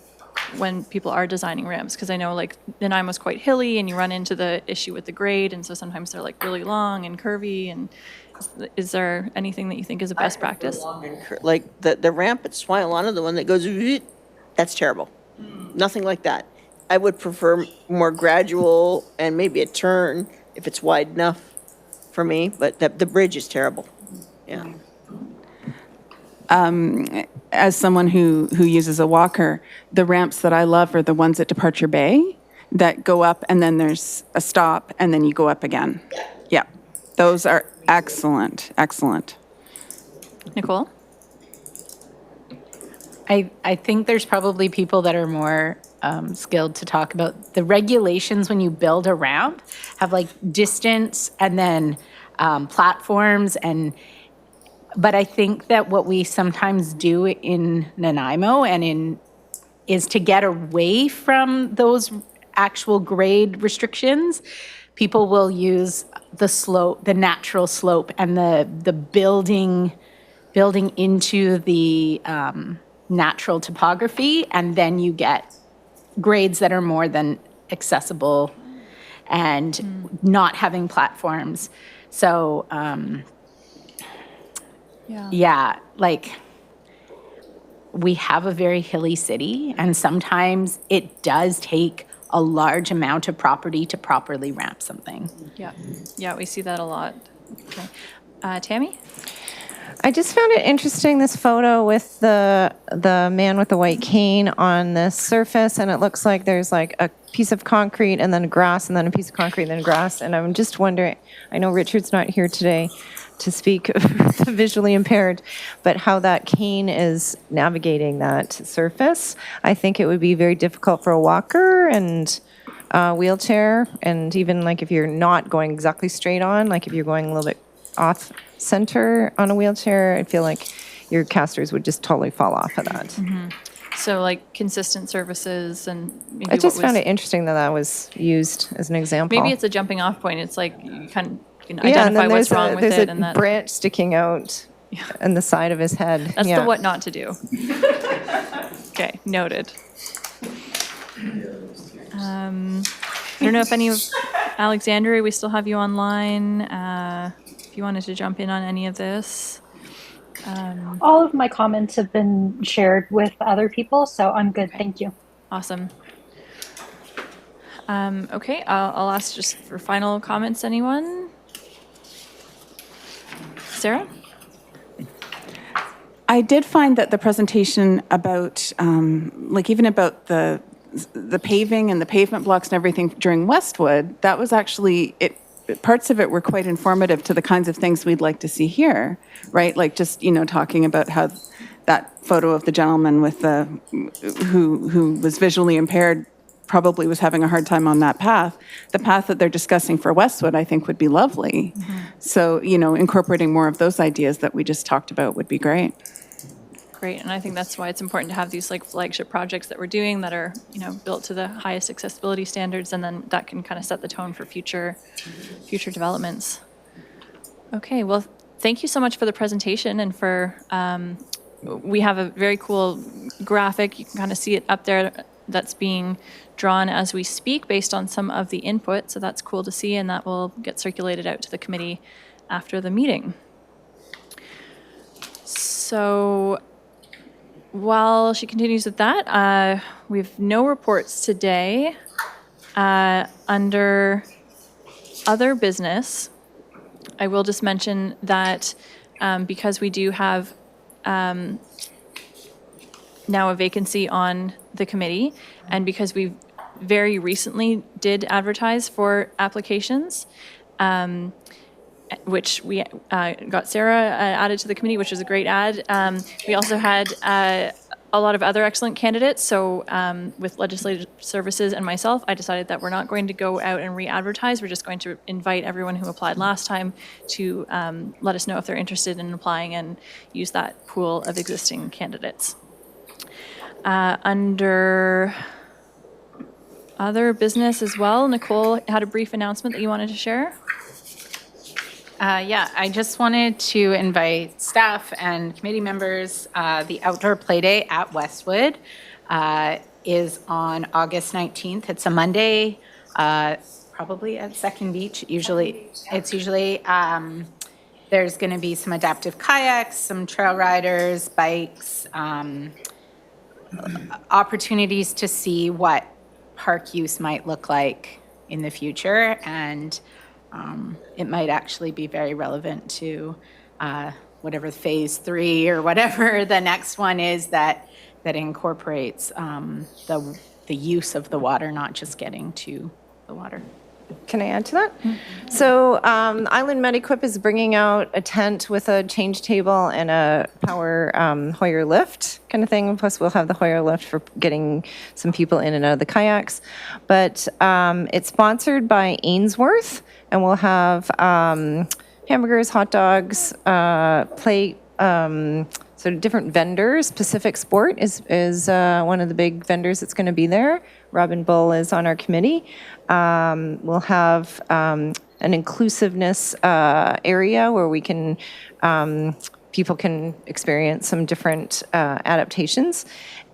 people are designing ramps? Because I know like Nanaimo's quite hilly and you run into the issue with the grade, and so sometimes they're like really long and curvy. And is there anything that you think is a best practice? Like the ramp at Swilana, the one that goes, that's terrible. Nothing like that. I would prefer more gradual and maybe a turn if it's wide enough for me, but the bridge is terrible. Yeah. As someone who uses a walker, the ramps that I love are the ones at Departure Bay that go up and then there's a stop and then you go up again. Yeah, those are excellent, excellent. Nicole? I think there's probably people that are more skilled to talk about the regulations when you build a ramp have like distance and then platforms but I think that what we sometimes do in Nanaimo is to get away from those actual grade restrictions. People will use the slope, the natural slope, and the building into the natural topography, and then you get grades that are more than accessible and not having platforms. So yeah, like we have a very hilly city, and sometimes it does take a large amount of property to properly ramp something. Yeah, we see that a lot. Okay. Tammy? I just found it interesting, this photo with the man with the white cane on the surface, and it looks like there's like a piece of concrete and then grass and then a piece of concrete and then grass. And I'm just wondering, I know Richard's not here today to speak to visually impaired, but how that cane is navigating that surface. I think it would be very difficult for a walker and wheelchair, and even like if you're not going exactly straight on, like if you're going a little bit off center on a wheelchair, I feel like your casters would just totally fall off of that. So like consistent surfaces and maybe I just found it interesting that that was used as an example. maybe it's a jumping off point. It's like you can and identify then what's wrong with there's it. a And that branch sticking out in the side of his head. that's the what not to do. Okay, noted. I don't know if any of Alexandria, we still have you online. If you wanted to jump in on any of this. All of my comments have been shared with other people, so I'm good. Thank you. Awesome. Okay, I'll ask just for final comments, anyone? Sarah? I did find that the presentation about, like even about the paving and the pavement blocks and everything during Westwood, that was actually, parts of it were quite informative to the kinds of things we'd like to see here, right? Like just, talking about how that photo of the gentleman with who was visually impaired probably was having a hard time on that path. The path that they're discussing for Westwood, I think, would be lovely. So, incorporating more of those ideas that we just talked about would be great. Great, and I think that's why it's important to have these like flagship projects that we're doing that are, built to the highest accessibility standards, and then that can kind of set the tone for future developments. Okay, well, thank you so much for the presentation and for, we have a very cool graphic. You can kind of see it up there that's being drawn as we speak based on some of the input, so that's cool to see, and that will get circulated out to the committee after the meeting. So while she continues with that, we have no reports today. Under other business, I will just mention that because we do have now a vacancy on the committee, and because we very recently did advertise for applications, which we got Sarah added to the committee, which was a great ad. We also had a lot of other excellent candidates. So with Legislative Services and myself, I decided that we're not going to go out and re-advertise. We're just going to invite everyone who applied last time to let us know if they're interested in applying and use that pool of existing candidates. Under other business as well, Nicole had a brief announcement that you wanted to share. Yeah, I just wanted to invite staff and committee members. The outdoor play day at Westwood is on August 19th. It's a Monday, probably at Second Beach. It's usually, there's going to be some adaptive kayaks, some trail riders, bikes, opportunities to see what park use might look like in the future, and it might actually be very relevant to whatever phase 3 or whatever the next one is that incorporates the use of the water, not just getting to the water. Can I add to that? So Island Med-Equip is bringing out a tent with a change table and a power Hoyer lift kind of thing. Plus, we'll have the Hoyer lift for getting some people in and out of the kayaks. But it's sponsored by Ainsworth, and we'll have hamburgers, hot dogs, plate. So different vendors. Pacific Sport is one of the big vendors that's going to be there. Robin Bull is on our committee. We'll have an inclusiveness area where we can people can experience some different adaptations.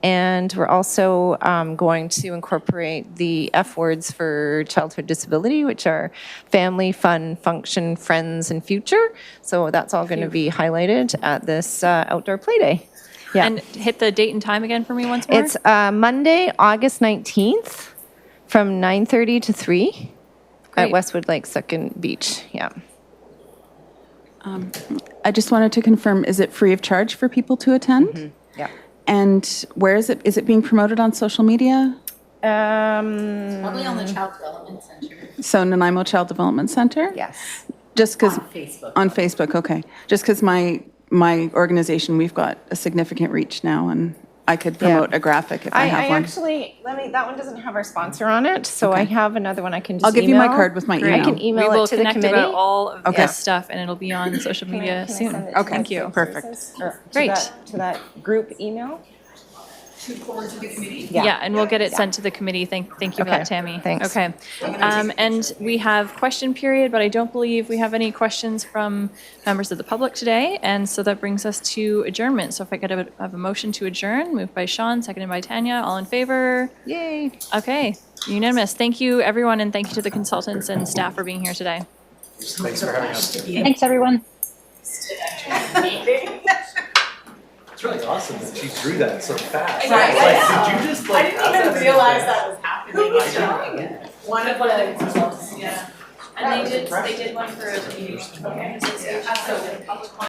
And we're also going to incorporate the F words for childhood disability, which are family, fun, function, friends, and future. So that's all going to be highlighted at this outdoor play day. Yeah. And hit the date and time again for me once more. It's Monday, August 19th from 9:30 to 3 at Westwood Lake Second Beach. Yeah. I just wanted to confirm, is it free of charge for people to attend? Yeah. And where is it? Is it being promoted on social media? Probably on the Child Development Center. So Nanaimo Child Development Center? Yes. Just because. On Facebook. On Facebook, okay. Just because my organization, we've got a significant reach now, and I could promote a graphic if I have one. Actually, that one doesn't have our sponsor on it, so I have another one I can just I'll give you my email. card with my email. I can email We will it to the connect committee. about all of Okay. this stuff, and it'll be on social media soon. Okay. Thank you. Perfect. Great. To that group email? To forward to the committee? Yeah, and we'll get it sent to the committee. Thank you for that, Tammy. Thanks. Okay. And we have question period, but I don't believe we have any questions from members of the public today. And so that brings us to adjournment. So if I could have a motion to adjourn, moved by Sean, seconded by Tanya. All in favor? Yay. Okay, unanimous. Thank you, everyone, and thank you to the consultants and staff for being here today. Thanks for having us. Thanks, everyone. It's really awesome that she drew that so fast. Right, Like, did you just I like? didn't have even that realize so that was happening. Who was drawing it? One of the consultants, yeah. And they did one for a meeting. Okay. So